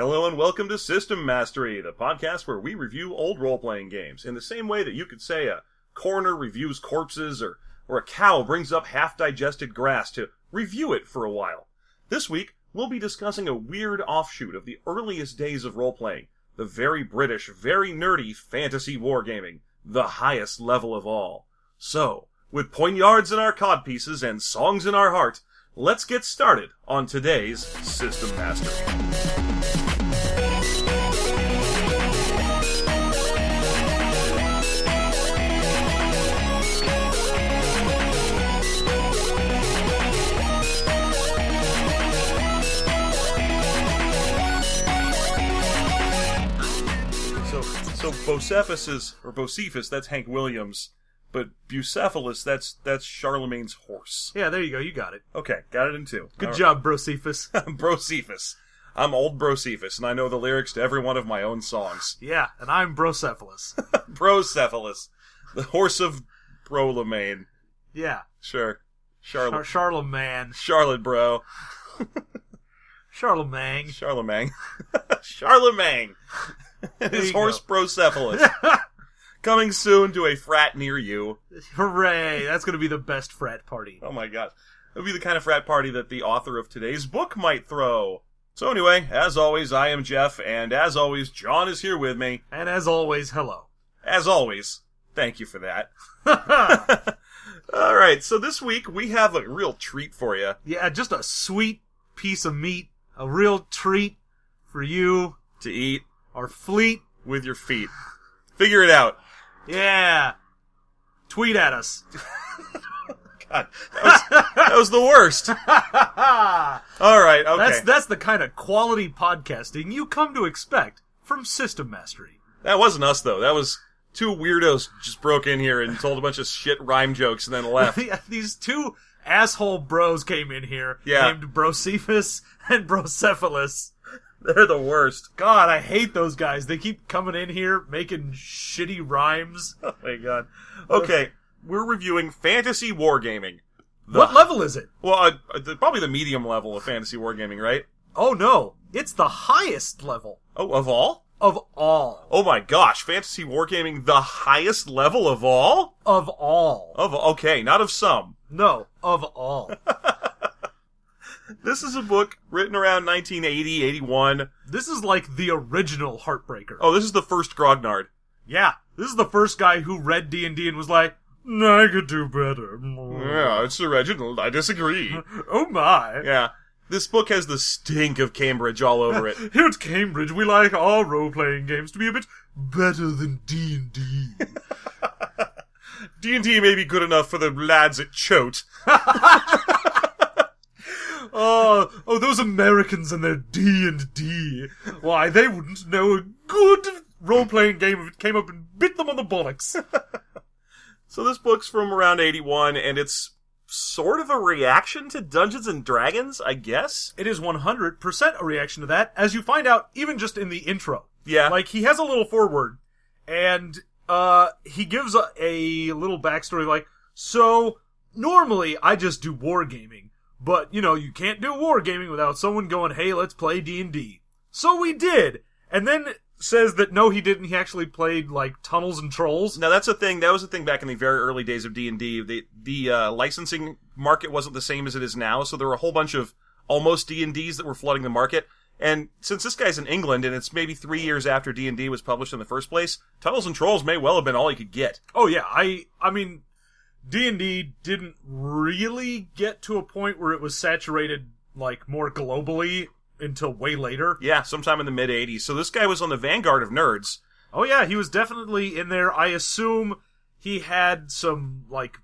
Hello and welcome to System Mastery, the podcast where we review old role-playing games, in the same way that you could say a coroner reviews corpses, or a cow brings up half-digested grass to review it for a while. This week, we'll be discussing a weird offshoot of the earliest days of role-playing, the very British, very nerdy fantasy wargaming, the highest level of all. So, with poignards in our codpieces and songs in our heart, let's get started on today's System Mastery. So Bocephus, that's Hank Williams, but Bucephalus, that's Charlemagne's horse. Yeah, there you go, you got it. Okay, got it in two. Good job, Bocephus. Brocephus. I'm old Brocephus, and I know the lyrics to every one of my own songs. Yeah, and I'm Brocephalus. Brocephalus, the horse of Charlemagne. Yeah. Sure. Charlemagne. Charlotte, bro. Charlemagne. Charlemagne. Charlemagne. His horse Brocephalus. Coming soon to a frat near you. Hooray! That's going to be the best frat party. Oh my god. It'll be the kind of frat party that the author of today's book might throw. So anyway, as always, I am Jeff, and as always, John is here with me. And as always, hello. As always, thank you for that. Alright, so this week we have a real treat for you. Yeah, just a sweet piece of meat. A real treat for you. To eat. Our fleet. With your feet. Figure it out. Yeah. Tweet at us. God, that was the worst. Alright, okay. That's the kind of quality podcasting you come to expect from System Mastery. That wasn't us, though. That was two weirdos just broke in here and told a bunch of shit rhyme jokes and then left. These two asshole bros came in here named Brocephus and Brocephalus. They're the worst. God, I hate those guys. They keep coming in here making shitty rhymes. Oh my god. Okay, we're reviewing Fantasy Wargaming. What level is it? Well, probably the medium level of Fantasy Wargaming, right? Oh no, it's the highest level. Oh, of all? Of all. Oh my gosh, Fantasy Wargaming, the highest level of all? Of all. Okay, not of some. No, of all. This is a book written around 1980, 81. This is like the original Heartbreaker. Oh, this is the first Grognard. Yeah, this is the first guy who read D&D and was like, I could do better. Yeah, it's original. I disagree. Oh my. Yeah. This book has the stink of Cambridge all over it. Here at Cambridge, we like our role-playing games to be a bit better than D&D. D&D may be good enough for the lads at Choate. Oh, those Americans and their D&D. Why, they wouldn't know a good role-playing game if it came up and bit them on the bollocks. So this book's from around 81, and it's sort of a reaction to Dungeons & Dragons, I guess? It is 100% a reaction to that, as you find out even just in the intro. Yeah. Like, he has a little foreword, and he gives a little backstory like, so, normally I just do wargaming. But, you can't do wargaming without someone going, hey, let's play D&D. So we did! And then says that no, he didn't. He actually played, like, Tunnels and Trolls. Now, that's a thing. That was a thing back in the very early days of D&D. The licensing market wasn't the same as it is now, so there were a whole bunch of almost D&Ds that were flooding the market. And since this guy's in England, and it's maybe 3 years after D&D was published in the first place, Tunnels and Trolls may well have been all he could get. Oh, yeah. I mean, D&D didn't really get to a point where it was saturated, like, more globally until way later. Yeah, sometime in the mid-'80s. So this guy was on the vanguard of nerds. Oh yeah, he was definitely in there. I assume he had some, like,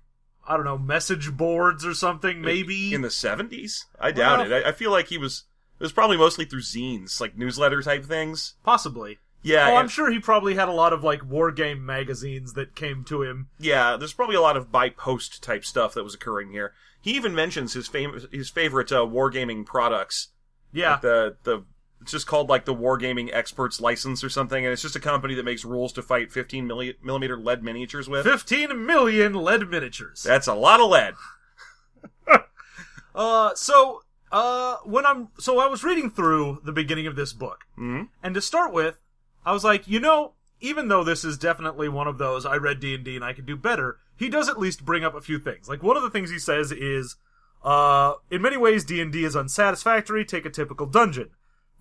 I don't know, message boards or something, maybe? In the 70s? I doubt it. I feel like it was probably mostly through zines, like newsletter type things. Possibly. Yeah. Oh, I'm sure he probably had a lot of, like, wargame magazines that came to him. Yeah, there's probably a lot of by-post type stuff that was occurring here. He even mentions his favorite wargaming products. Yeah. Like it's just called, like, the Wargaming Experts License or something, and it's just a company that makes rules to fight 15mm lead miniatures with. 15 million lead miniatures. That's a lot of lead. So, I was reading through the beginning of this book, and to start with, I was like, even though this is definitely one of those, I read D&D and I could do better, he does at least bring up a few things. Like, one of the things he says is, in many ways, D&D is unsatisfactory. Take a typical dungeon.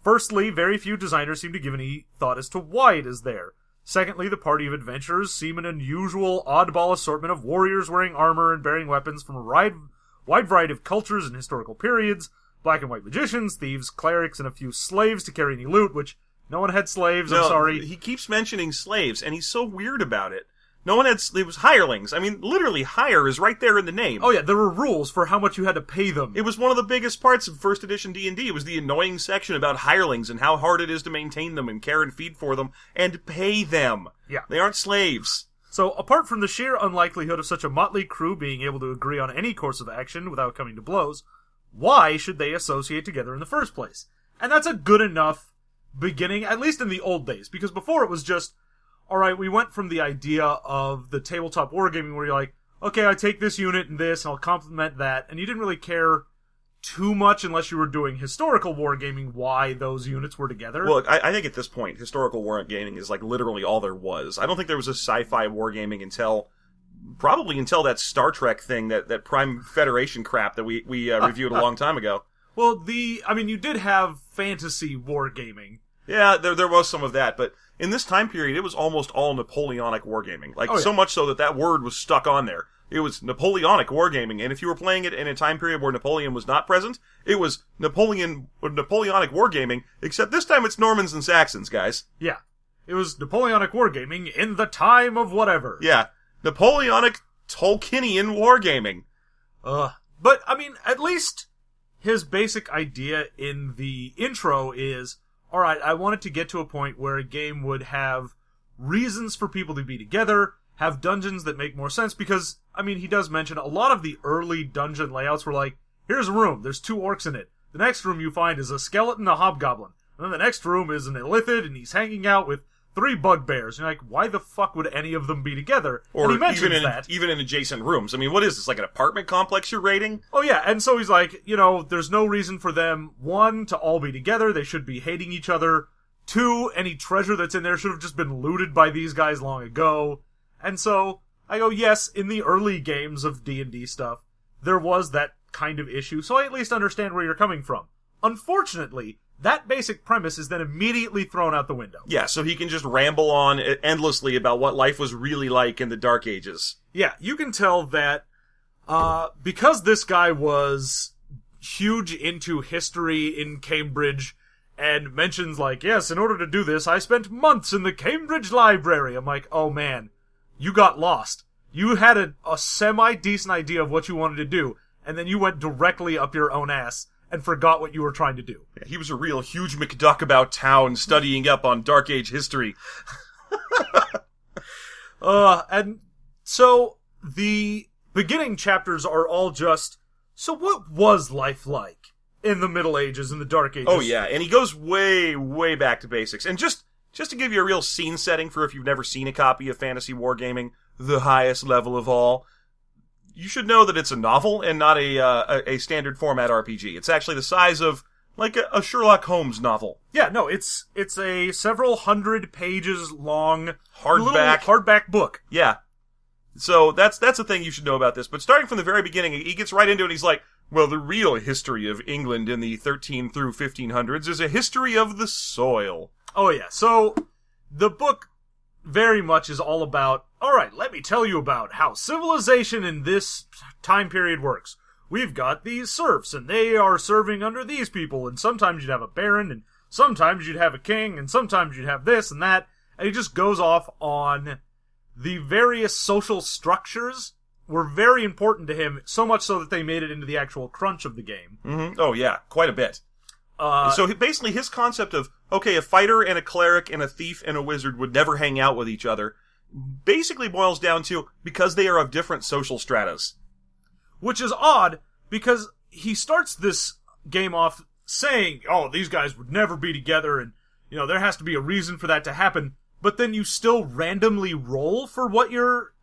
Firstly, very few designers seem to give any thought as to why it is there. Secondly, the party of adventurers seem an unusual, oddball assortment of warriors wearing armor and bearing weapons from a wide variety of cultures and historical periods, black and white magicians, thieves, clerics, and a few slaves to carry any loot, which no one had slaves, I'm sorry. He keeps mentioning slaves, and he's so weird about it. No one had... It was hirelings. I mean, literally, hire is right there in the name. Oh yeah, there were rules for how much you had to pay them. It was one of the biggest parts of first edition D&D. It was the annoying section about hirelings and how hard it is to maintain them and care and feed for them and pay them. Yeah. They aren't slaves. So, apart from the sheer unlikelihood of such a motley crew being able to agree on any course of action without coming to blows, why should they associate together in the first place? And that's a good enough beginning, at least in the old days, because before it was just, alright, we went from the idea of the tabletop wargaming where you're like, okay, I take this unit and this, and I'll complement that, and you didn't really care too much unless you were doing historical wargaming why those units were together. Well, I think at this point, historical wargaming is like literally all there was. I don't think there was a sci-fi wargaming until that Star Trek thing, that Prime Federation crap that we reviewed a long time ago. Well, you did have fantasy wargaming. Yeah, there was some of that, but in this time period, it was almost all Napoleonic wargaming. So much so that word was stuck on there. It was Napoleonic wargaming, and if you were playing it in a time period where Napoleon was not present, it was Napoleonic wargaming, except this time it's Normans and Saxons, guys. Yeah. It was Napoleonic wargaming in the time of whatever. Yeah. Napoleonic Tolkienian wargaming. But, at least his basic idea in the intro is, alright, I wanted to get to a point where a game would have reasons for people to be together, have dungeons that make more sense, because, he does mention a lot of the early dungeon layouts were like, here's a room, there's 2 orcs in it. The next room you find is a skeleton, a hobgoblin. And then the next room is an illithid, and he's hanging out with 3 bugbears. And you're like, why the fuck would any of them be together? Or and he mentions even in adjacent rooms. What is this, like an apartment complex you're raiding? Oh yeah, and so he's like, there's no reason for them, 1, to all be together, they should be hating each other. 2, any treasure that's in there should have just been looted by these guys long ago. And so, I go, yes, in the early games of D&D stuff, there was that kind of issue, so I at least understand where you're coming from. Unfortunately, that basic premise is then immediately thrown out the window. Yeah, so he can just ramble on endlessly about what life was really like in the Dark Ages. Yeah, you can tell that, because this guy was huge into history in Cambridge, and mentions like, yes, in order to do this, I spent months in the Cambridge Library. I'm like, oh man, you got lost. You had a semi-decent idea of what you wanted to do, and then you went directly up your own ass and forgot what you were trying to do. Yeah, he was a real huge McDuck about town, studying up on Dark Age history. And so the beginning chapters are all just, so what was life like in the Middle Ages, in the Dark Ages? Oh yeah, and he goes way, way back to basics. And just to give you a real scene setting for if you've never seen a copy of Fantasy Wargaming, the highest level of all, you should know that it's a novel and not a standard format RPG. It's actually the size of like a Sherlock Holmes novel. Yeah, no, it's a several hundred pages long hardback book. Yeah. So that's the thing you should know about this. But starting from the very beginning, he gets right into it. He's like, well, the real history of England in the 13 through 1500s is a history of the soil. Oh yeah, so the book very much is all about, alright, let me tell you about how civilization in this time period works. We've got these serfs, and they are serving under these people, and sometimes you'd have a baron, and sometimes you'd have a king, and sometimes you'd have this and that, and he just goes off on the various social structures were very important to him, so much so that they made it into the actual crunch of the game. Mm-hmm. Oh yeah, quite a bit. So basically his concept of, okay, a fighter and a cleric and a thief and a wizard would never hang out with each other, basically boils down to, because they are of different social stratas. Which is odd, because he starts this game off saying, oh, these guys would never be together, and, there has to be a reason for that to happen, but then you still randomly roll for what your,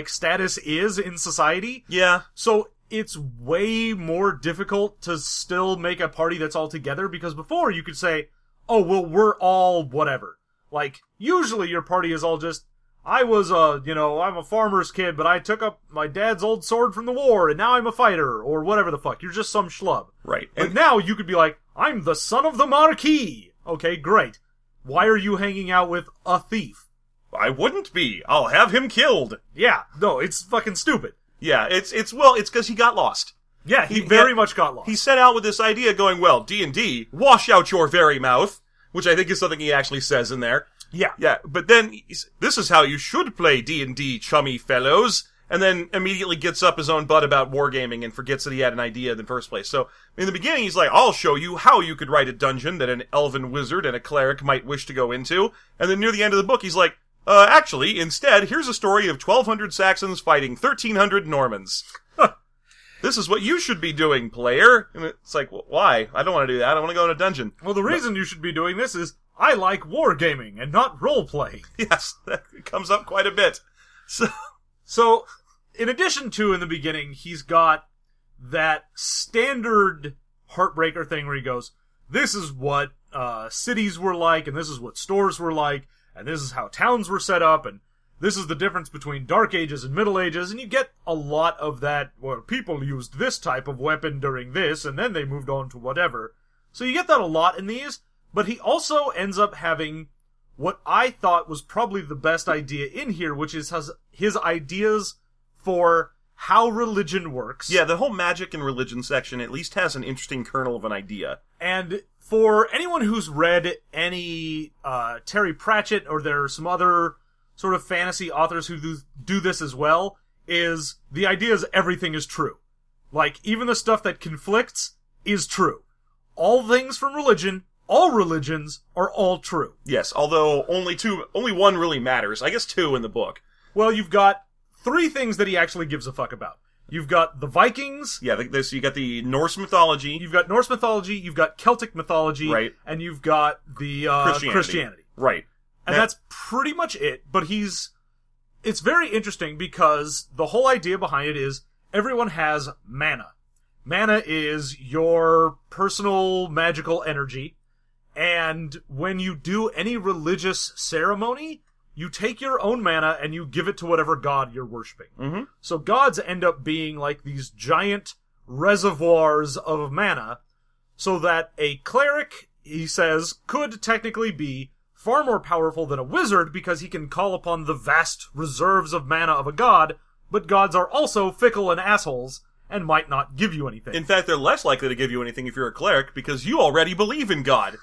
status is in society. Yeah. So, it's way more difficult to still make a party that's all together, because before you could say, oh, well, we're all whatever. Like, usually your party is all just, I'm a farmer's kid, but I took up my dad's old sword from the war, and now I'm a fighter, or whatever the fuck. You're just some schlub. Right. But now you could be like, I'm the son of the Marquis. Okay, great. Why are you hanging out with a thief? I wouldn't be. I'll have him killed. Yeah, no, it's fucking stupid. Yeah, it's because he got lost. Yeah, he very much got lost. He set out with this idea going, well, D&D, wash out your very mouth, which I think is something he actually says in there. Yeah. Yeah, but then, this is how you should play D&D, chummy fellows, and then immediately gets up his own butt about wargaming and forgets that he had an idea in the first place. So, in the beginning, he's like, I'll show you how you could write a dungeon that an elven wizard and a cleric might wish to go into, and then near the end of the book, he's like, actually, instead, here's a story of 1,200 Saxons fighting 1,300 Normans. This is what you should be doing, player. And it's like, well, why? I don't want to do that. I want to go in a dungeon. Well, the reason you should be doing this is, I like wargaming and not role-playing. Yes, that comes up quite a bit. So, in addition to, in the beginning, he's got that standard Heartbreaker thing where he goes, this is what cities were like, and this is what stores were like, and this is how towns were set up, and this is the difference between Dark Ages and Middle Ages, and you get a lot of that, well, people used this type of weapon during this, and then they moved on to whatever. So you get that a lot in these, but he also ends up having what I thought was probably the best idea in here, which is his ideas for how religion works. Yeah, the whole magic and religion section at least has an interesting kernel of an idea. And for anyone who's read any Terry Pratchett, or there are some other sort of fantasy authors who do this as well, is the idea is everything is true. Like, even the stuff that conflicts is true. All things from religion, all religions, are all true. Yes, although only one really matters. I guess two in the book. Well, you've got 3 things that he actually gives a fuck about. You've got the Vikings. Yeah, you got the Norse mythology. You've got Norse mythology, you've got Celtic mythology. Right. And you've got the Christianity. Right. And that's pretty much it, but it's very interesting because the whole idea behind it is everyone has mana. Mana is your personal magical energy, and when you do any religious ceremony, you take your own mana and you give it to whatever god you're worshipping. Mm-hmm. So gods end up being like these giant reservoirs of mana, so that a cleric, he says, could technically be far more powerful than a wizard because he can call upon the vast reserves of mana of a god, but gods are also fickle and assholes and might not give you anything. In fact, they're less likely to give you anything if you're a cleric because you already believe in God.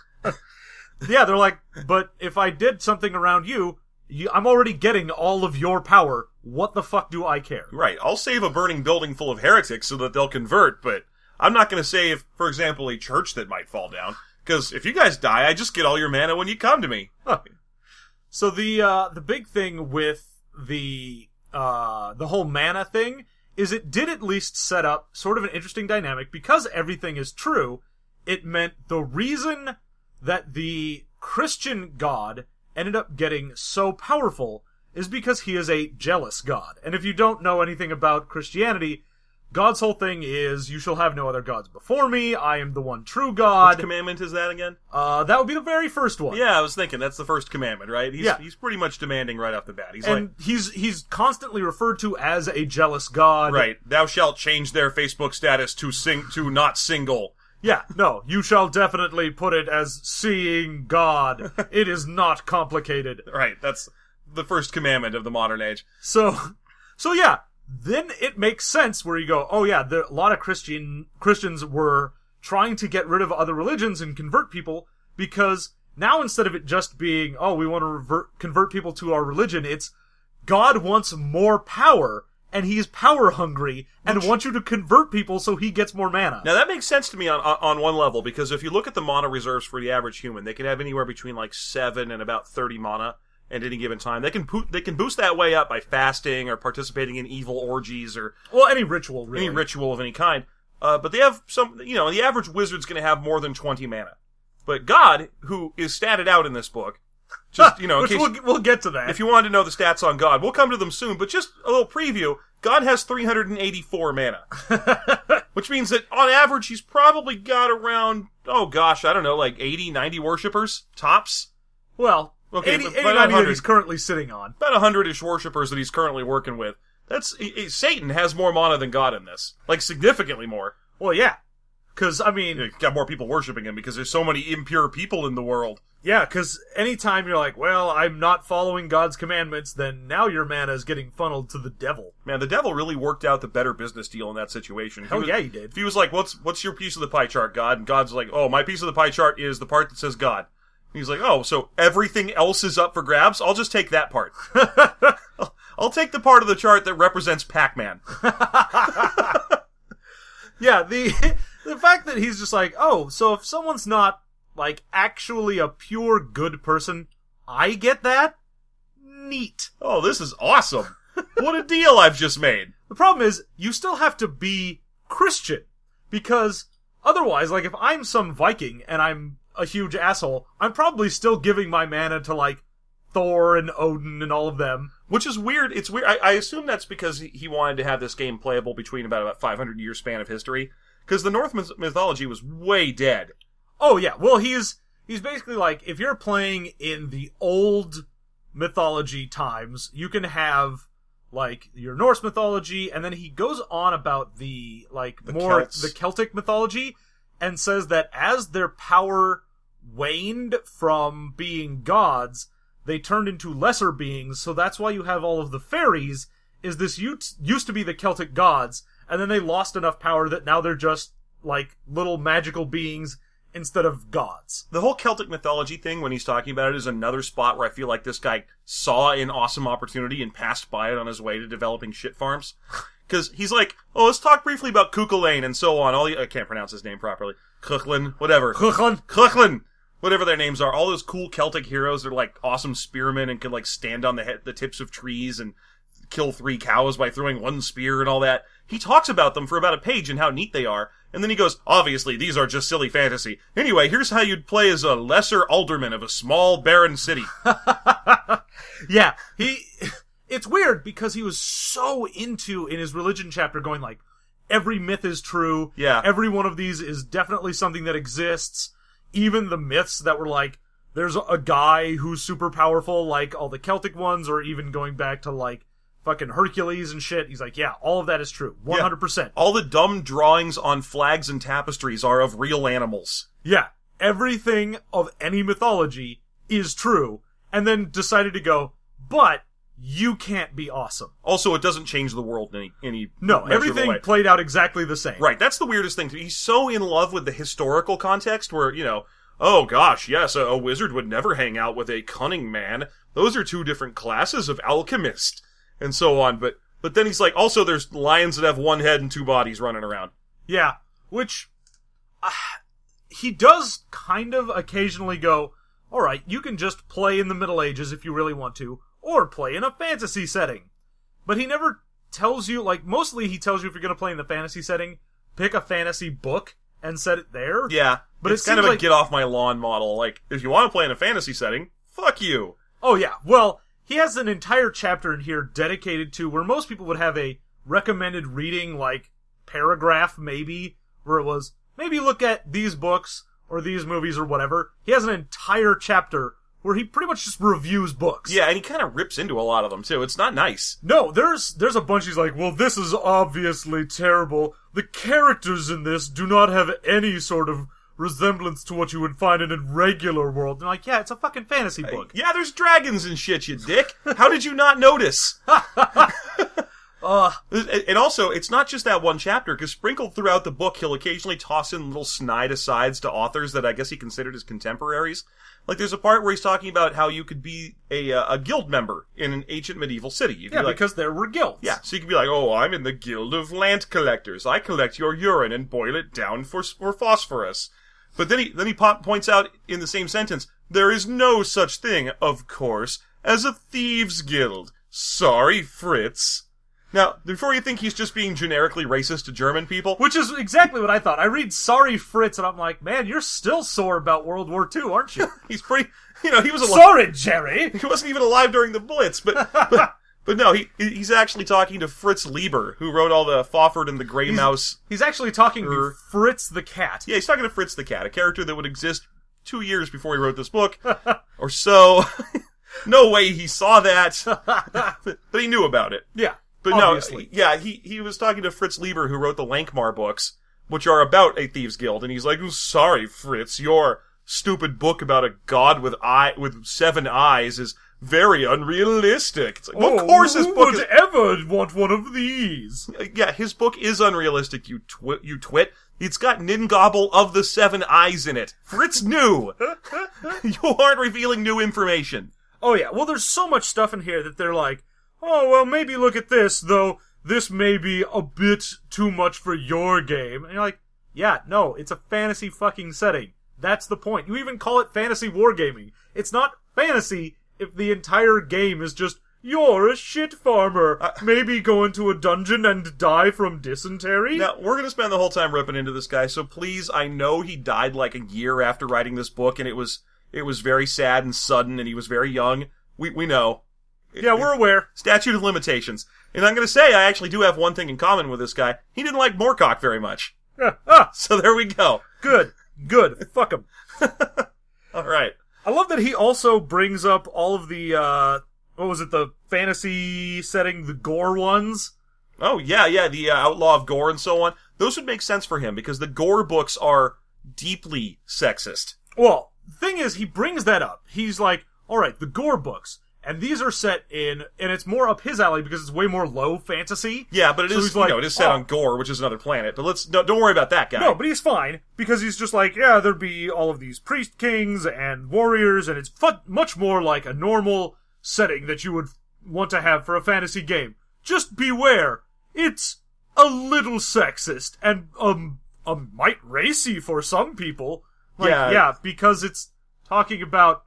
Yeah, they're like, but if I did something around you, I'm already getting all of your power. What the fuck do I care? Right, I'll save a burning building full of heretics so that they'll convert, but I'm not going to save, for example, a church that might fall down. Because if you guys die, I just get all your mana when you come to me. Huh. So the big thing with the whole mana thing is it did at least set up sort of an interesting dynamic. Because everything is true, it meant the reason that the Christian god ended up getting so powerful is because he is a jealous god. And if you don't know anything about Christianity, God's whole thing is, you shall have no other gods before me, I am the one true God. Which commandment is that again? That would be the very first one. Yeah, I was thinking, that's the first commandment, right? He's pretty much demanding right off the bat. He's constantly referred to as a jealous God. Right, thou shalt change their Facebook status to not single. Yeah, no, you shall definitely put it as seeing God. It is not complicated. Right, that's the first commandment of the modern age. So yeah. Then it makes sense where you go, oh yeah, a lot of Christians were trying to get rid of other religions and convert people, because now instead of it just being, oh, we want to convert people to our religion, it's God wants more power, and he's power hungry, and wants you to convert people so he gets more mana. Now that makes sense to me on one level, because if you look at the mana reserves for the average human, they can have anywhere between like 7 and about 30 mana. At any given time, they can boost that way up by fasting or participating in evil orgies or any ritual, really. Any ritual of any kind. But they have some, the average wizard's going to have more than 20 mana. But God, who is statted out in this book, just which we'll get to that. If you wanted to know the stats on God, we'll come to them soon. But just a little preview. God has 384 mana. Which means that, on average, he's probably got around, oh gosh, I don't know, like 80, 90 worshippers, tops? Well, Okay, 80 about 90 that 100. he's currently sitting on. About 100-ish worshippers that he's currently working with. Satan has more mana than God in this. Like, significantly more. Well, yeah. Because, I mean... He's got more people worshipping him because there's so many impure people in the world. Yeah, because anytime you're like, well, I'm not following God's commandments, then now your mana is getting funneled to the devil. Man, the devil really worked out the better business deal in that situation. Yeah, he did. If he was like, what's your piece of the pie chart, God? And God's like, oh, my piece of the pie chart is the part that says God. And he's like, oh, so everything else is up for grabs? I'll just take that part. I'll take the part of the chart that represents Pac-Man. Yeah, the fact that he's just like, oh, so if someone's not, like, actually a pure good person, I get that? Neat. Oh, this is awesome. What a deal I've just made. The problem is, you still have to be Christian. Because otherwise, like, if I'm some Viking and I'm a huge asshole, I'm probably still giving my mana to, like, Thor and Odin and all of them. Which is weird. It's weird. I assume that's because he wanted to have this game playable between about 500-year span of history. Because the Norse mythology was way dead. Oh, yeah. Well, he's basically like, if you're playing in the old mythology times, you can have, like, your Norse mythology, and then he goes on about the Celtic mythology, and says that as their power waned from being gods, they turned into lesser beings, so that's why you have all of the fairies, is this used to be the Celtic gods, and then they lost enough power that now they're just, like, little magical beings instead of gods. The whole Celtic mythology thing, when he's talking about it, is another spot where I feel like this guy saw an awesome opportunity and passed by it on his way to developing shit farms. Because he's like, oh, let's talk briefly about Cuchulainn and so on. I can't pronounce his name properly. Cuchulainn, whatever. Cuchulainn! Whatever their names are, all those cool Celtic heroes that are like awesome spearmen and can like stand on the tips of trees and kill 3 cows by throwing 1 spear and all that. He talks about them for about a page and how neat they are, and then he goes, obviously, these are just silly fantasy. Anyway, here's how you'd play as a lesser alderman of a small, barren city. Yeah, it's weird because he was so into, in his religion chapter, going like, every myth is true, yeah, every one of these is definitely something that exists. Even the myths that were like, there's a guy who's super powerful, like all the Celtic ones, or even going back to like fucking Hercules and shit. He's like, yeah, all of that is true. 100%. Yeah. All the dumb drawings on flags and tapestries are of real animals. Yeah. Everything of any mythology is true. And then decided to go, but you can't be awesome. Also, it doesn't change the world in any No, everything way. Played out exactly the same. Right, that's the weirdest thing. He's so in love with the historical context where, you know, oh gosh, yes, a wizard would never hang out with a cunning man. Those are 2 different classes of alchemist. And so on, but then he's like, also there's lions that have 1 head and 2 bodies running around. Yeah, which, he does kind of occasionally go, alright, you can just play in the Middle Ages if you really want to, or play in a fantasy setting. But he never tells you, like, mostly he tells you if you're going to play in the fantasy setting, pick a fantasy book and set it there. Yeah, but it's kind of a get off my lawn model. Like, if you want to play in a fantasy setting, fuck you. Oh yeah, well, he has an entire chapter in here dedicated to where most people would have a recommended reading, like, paragraph maybe, where it was, maybe look at these books or these movies or whatever. He has an entire chapter where he pretty much just reviews books. Yeah, and he kind of rips into a lot of them, too. It's not nice. No, there's a bunch he's like, well, this is obviously terrible. The characters in this do not have any sort of resemblance to what you would find in a regular world. And I'm like, yeah, it's a fucking fantasy book. Yeah, there's dragons and shit, you dick. How did you not notice? And also, it's not just that one chapter, because sprinkled throughout the book, he'll occasionally toss in little snide asides to authors that I guess he considered his contemporaries. Like, there's a part where he's talking about how you could be a guild member in an ancient medieval city. You could yeah, be like, because there were guilds. Yeah, so you could be like, oh, I'm in the Guild of Land Collectors. I collect your urine and boil it down for phosphorus. But then he points out in the same sentence, there is no such thing, of course, as a thieves' guild. Sorry, Fritz. Now, before you think he's just being generically racist to German people... Which is exactly what I thought. I read Sorry, Fritz, and I'm like, man, you're still sore about World War II, aren't you? He's pretty... You know, he was alive... Sorry, Jerry! He wasn't even alive during the Blitz, but But no, he's actually talking to Fritz Lieber, who wrote all the Fawford and the Grey Mouse. He's actually talking to Fritz the cat. Yeah, he's talking to Fritz the cat, a character that would exist 2 years before he wrote this book, or so. No way he saw that, but he knew about it. Yeah, but obviously. No, yeah, he was talking to Fritz Lieber, who wrote the Lankmar books, which are about a thieves' guild, and he's like, "Oh, sorry, Fritz, your stupid book about a god with 7 eyes is very unrealistic." It's like, well, of course his book would ever want one of these? Yeah, his book is unrealistic, you twit. It's got Ningobble of the 7 eyes in it. Fritz knew. You aren't revealing new information. Oh yeah, well there's so much stuff in here that they're like, oh well maybe look at this, though this may be a bit too much for your game. And you're like, yeah, no, it's a fantasy fucking setting. That's the point. You even call it fantasy wargaming. It's not fantasy if the entire game is just, you're a shit farmer. Maybe go into a dungeon and die from dysentery? Now, we're gonna spend the whole time ripping into this guy, so please, I know he died like a year after writing this book, and it was very sad and sudden, and he was very young. We know. Yeah, we're aware. Statute of limitations. And I'm gonna say, I actually do have one thing in common with this guy. He didn't like Moorcock very much. So there we go. Good. Fuck him. Alright. I love that he also brings up all of the, the fantasy setting, the gore ones? Oh, yeah, the Outlaw of Gore and so on. Those would make sense for him, because the gore books are deeply sexist. Well, the thing is, he brings that up. He's like, alright, the gore books, and these are set in, and it's more up his alley because it's way more low fantasy. Yeah, but it is set on Gore, which is another planet, but don't worry about that guy. No, but he's fine, because he's just like, yeah, there'd be all of these priest kings and warriors, and it's much more like a normal setting that you would want to have for a fantasy game. Just beware, it's a little sexist, and, a mite racy for some people. Like, yeah, because it's talking about,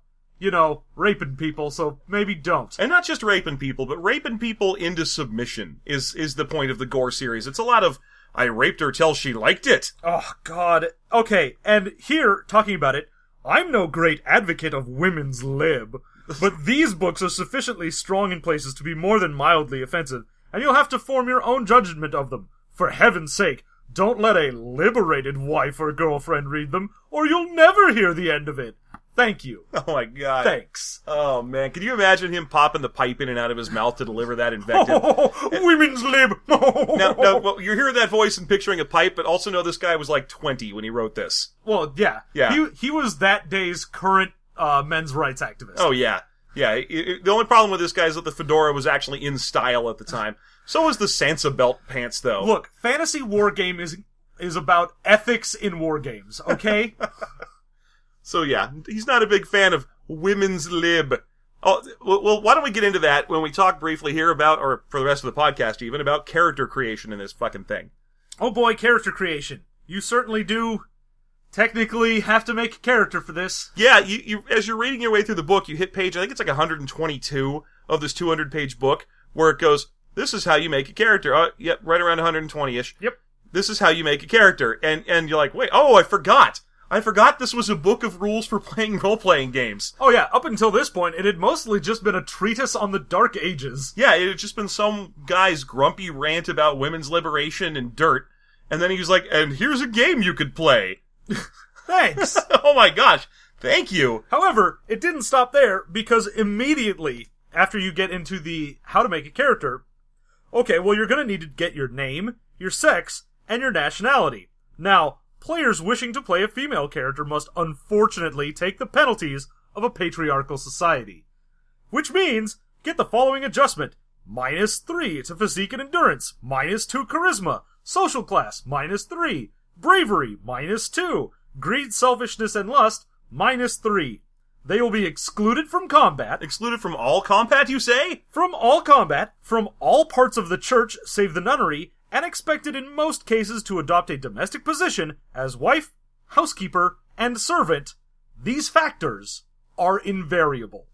raping people, so maybe don't. And not just raping people, but raping people into submission is the point of the Gore series. It's a lot of, I raped her till she liked it. Oh, God. Okay, and here, talking about it, I'm no great advocate of women's lib, but these books are sufficiently strong in places to be more than mildly offensive, and you'll have to form your own judgment of them. For heaven's sake, don't let a liberated wife or girlfriend read them, or you'll never hear the end of it. Thank you. Oh my God. Thanks. Oh man, can you imagine him popping the pipe in and out of his mouth to deliver that invective? Women's lib! Now, well, you're hearing that voice and picturing a pipe, but also know this guy was like 20 when he wrote this. Well, yeah. He was that day's current men's rights activist. Oh yeah. Yeah, the only problem with this guy is that the fedora was actually in style at the time. So was the Sansa belt pants, though. Look, fantasy wargame is about ethics in wargames, okay? So yeah, he's not a big fan of women's lib. Oh, well, why don't we get into that when we talk briefly here about, or for the rest of the podcast even, about character creation in this fucking thing. Oh boy, character creation. You certainly do technically have to make a character for this. Yeah, you as you're reading your way through the book, you hit page, I think it's like 122 of this 200-page book, where it goes, this is how you make a character. Yep, right around 120-ish. Yep. This is how you make a character. And you're like, wait, I forgot. I forgot this was a book of rules for playing role-playing games. Oh yeah, up until this point, it had mostly just been a treatise on the Dark Ages. Yeah, it had just been some guy's grumpy rant about women's liberation and dirt, and then he was like, and here's a game you could play. Thanks. Oh my gosh, thank you. However, it didn't stop there, because immediately after you get into the how to make a character, okay, well you're gonna need to get your name, your sex, and your nationality. Now, players wishing to play a female character must unfortunately take the penalties of a patriarchal society. Which means, get the following adjustment. -3 to physique and endurance, -2 charisma, social class, -3, bravery, -2, greed, selfishness, and lust, -3. They will be excluded from combat. Excluded from all combat, you say? From all combat, from all parts of the church save the nunnery, and expected in most cases to adopt a domestic position as wife, housekeeper, and servant. These factors are invariable.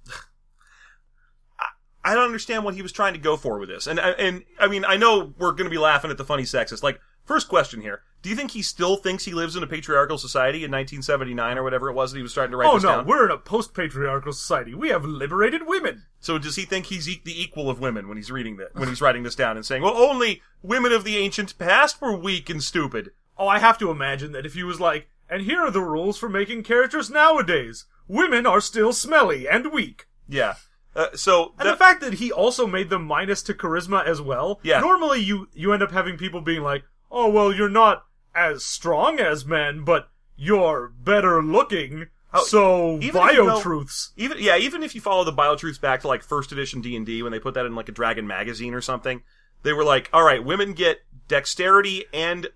I don't understand what he was trying to go for with this. And I mean, I know we're going to be laughing at the funny sexist. Like, first question here. Do you think he still thinks he lives in a patriarchal society in 1979 or whatever it was that he was starting to write this down? Oh no, we're in a post-patriarchal society. We have liberated women. So does he think he's the equal of women when he's reading that, when he's writing this down and saying, well, only women of the ancient past were weak and stupid? Oh, I have to imagine that if he was like, and here are the rules for making characters nowadays. Women are still smelly and weak. Yeah. And the fact that he also made them minus to charisma as well. Yeah. Normally you end up having people being like, oh, well, you're not as strong as men, but you're better looking, so bio-truths. Even if you follow the bio-truths back to, like, first edition D&D, when they put that in, like, a Dragon magazine or something, they were like, alright, women get dexterity and,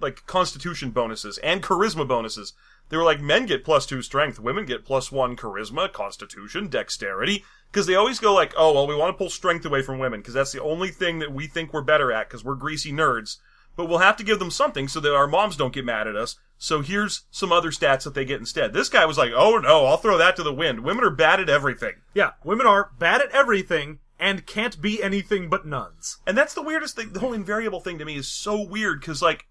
like, constitution bonuses, and charisma bonuses. They were like, men get +2 strength, women get +1 charisma, constitution, dexterity, because they always go like, oh, well, we want to pull strength away from women, because that's the only thing that we think we're better at, because we're greasy nerds. But we'll have to give them something so that our moms don't get mad at us. So here's some other stats that they get instead. This guy was like, oh no, I'll throw that to the wind. Women are bad at everything. Yeah, women are bad at everything and can't be anything but nuns. And that's the weirdest thing. The whole invariable thing to me is so weird because, like,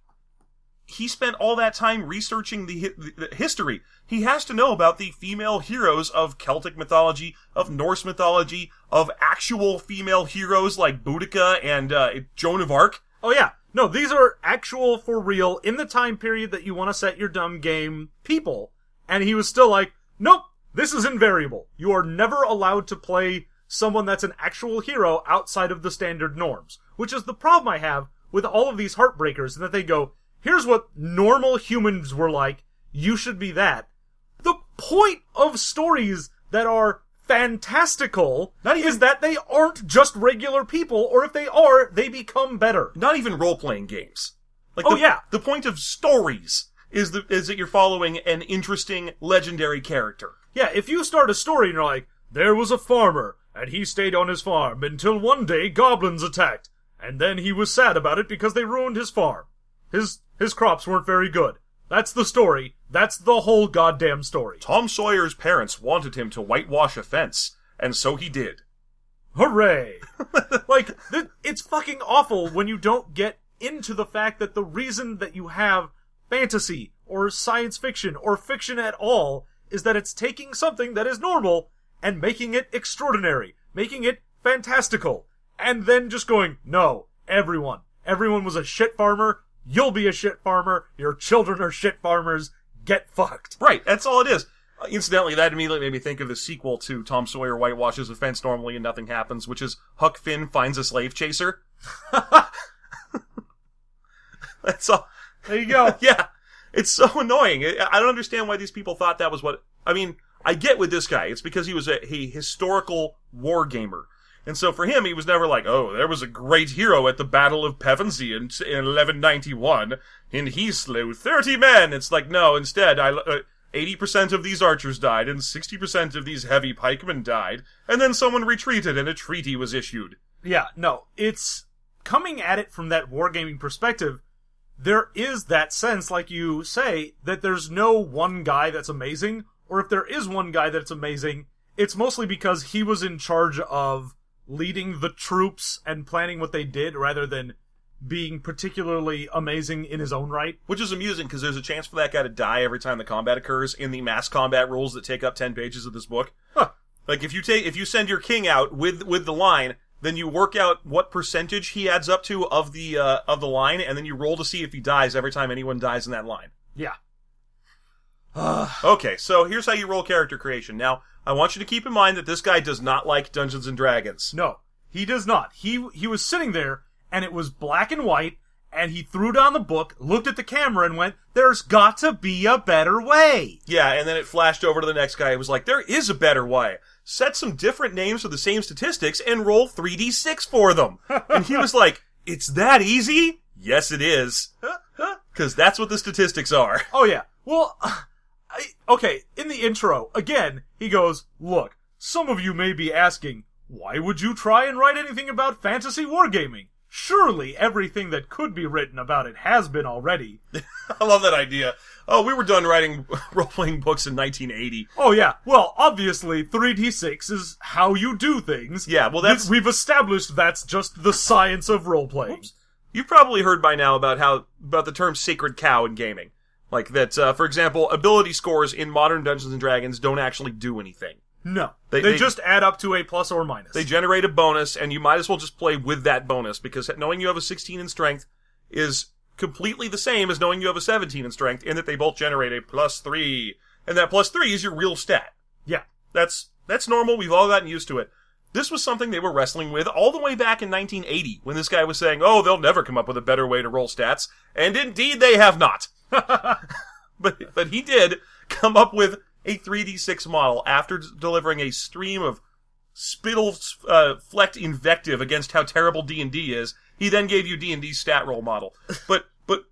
he spent all that time researching the history. He has to know about the female heroes of Celtic mythology, of Norse mythology, of actual female heroes like Boudica and Joan of Arc. Oh yeah. No, these are actual, for real, in the time period that you want to set your dumb game, people. And he was still like, nope, this is invariable. You are never allowed to play someone that's an actual hero outside of the standard norms. Which is the problem I have with all of these Heartbreakers, that they go, here's what normal humans were like, you should be that. The point of stories that are fantastical is that they aren't just regular people, or if they are, they become better. Not even role-playing games. Like the point of stories is that you're following an interesting, legendary character. Yeah, if you start a story and you're like, there was a farmer, and he stayed on his farm until one day goblins attacked, and then he was sad about it because they ruined his farm. His crops weren't very good. That's the story. That's the whole goddamn story. Tom Sawyer's parents wanted him to whitewash a fence, and so he did. Hooray! Like, it's fucking awful when you don't get into the fact that the reason that you have fantasy, or science fiction, or fiction at all, is that it's taking something that is normal and making it extraordinary, making it fantastical, and then just going, no, everyone was a shit farmer. You'll be a shit farmer. Your children are shit farmers. Get fucked. Right, that's all it is. Incidentally, that immediately made me think of the sequel to Tom Sawyer whitewashes a fence normally and nothing happens, which is Huck Finn finds a slave chaser. That's all. There you go. Yeah. It's so annoying. I don't understand why these people thought that was what... I mean, I get with this guy. It's because he was a historical war gamer. And so for him, he was never like, oh, there was a great hero at the Battle of Pevensey in 1191, and he slew 30 men. It's like, no, instead, 80% of these archers died, and 60% of these heavy pikemen died, and then someone retreated, and a treaty was issued. Yeah, no, it's coming at it from that wargaming perspective. There is that sense, like you say, that there's no one guy that's amazing, or if there is one guy that's amazing, it's mostly because he was in charge of leading the troops and planning what they did rather than being particularly amazing in his own right. Which is amusing because there's a chance for that guy to die every time the combat occurs in the mass combat rules that take up 10 pages of this book. Huh. Like if you send your king out with the line, then you work out what percentage he adds up to of the line, and then you roll to see if he dies every time anyone dies in that line. Yeah. Okay, so here's how you roll character creation. Now, I want you to keep in mind that this guy does not like Dungeons and Dragons. No, he does not. He was sitting there, and it was black and white, and he threw down the book, looked at the camera, and went, there's got to be a better way. Yeah, and then it flashed over to the next guy. It was like, there is a better way. Set some different names for the same statistics and roll 3d6 for them. And he was like, it's that easy? Yes, it is. Because that's what the statistics are. Oh, yeah. Well... Okay, in the intro, again, he goes, look, some of you may be asking, why would you try and write anything about fantasy wargaming? Surely everything that could be written about it has been already. I love that idea. Oh, we were done writing role-playing books in 1980. Oh yeah, well, obviously 3d6 is how you do things. Yeah, well we've established that's just the science of role-playing. Oops. You've probably heard by now about the term sacred cow in gaming. Like that, for example, ability scores in modern Dungeons & Dragons don't actually do anything. No. They just add up to a plus or minus. They generate a bonus, and you might as well just play with that bonus, because knowing you have a 16 in strength is completely the same as knowing you have a 17 in strength, in that they both generate a +3. And that +3 is your real stat. Yeah. That's normal. We've all gotten used to it. This was something they were wrestling with all the way back in 1980, when this guy was saying, oh, they'll never come up with a better way to roll stats. And indeed they have not. But he did come up with a 3d6 model after delivering a stream of spittle-flecked invective against how terrible D&D is. He then gave you D&D's stat roll model. But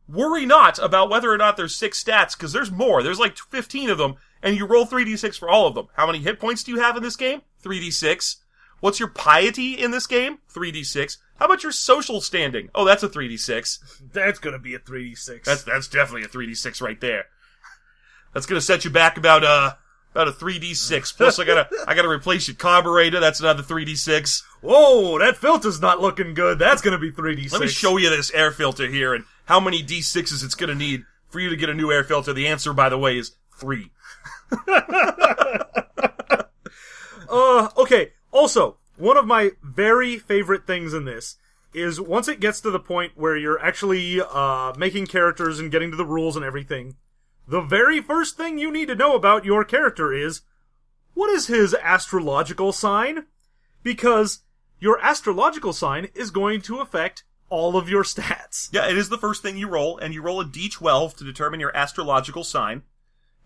worry not about whether or not there's 6 stats, because there's more. There's like 15 of them, and you roll 3d6 for all of them. How many hit points do you have in this game? 3d6. What's your piety in this game? 3d6. How about your social standing? Oh, that's a 3d6. That's gonna be a 3d6. That's definitely a 3d6 right there. That's gonna set you back about a 3d6. Plus, I gotta replace your carburetor. That's another 3d6. Whoa, that filter's not looking good. That's gonna be 3d6. Let me show you this air filter here and how many d6s it's gonna need for you to get a new air filter. The answer, by the way, is 3. Okay. Also, one of my very favorite things in this is once it gets to the point where you're actually making characters and getting to the rules and everything, the very first thing you need to know about your character is, what is his astrological sign? Because your astrological sign is going to affect all of your stats. Yeah, it is the first thing you roll, and you roll a d12 to determine your astrological sign.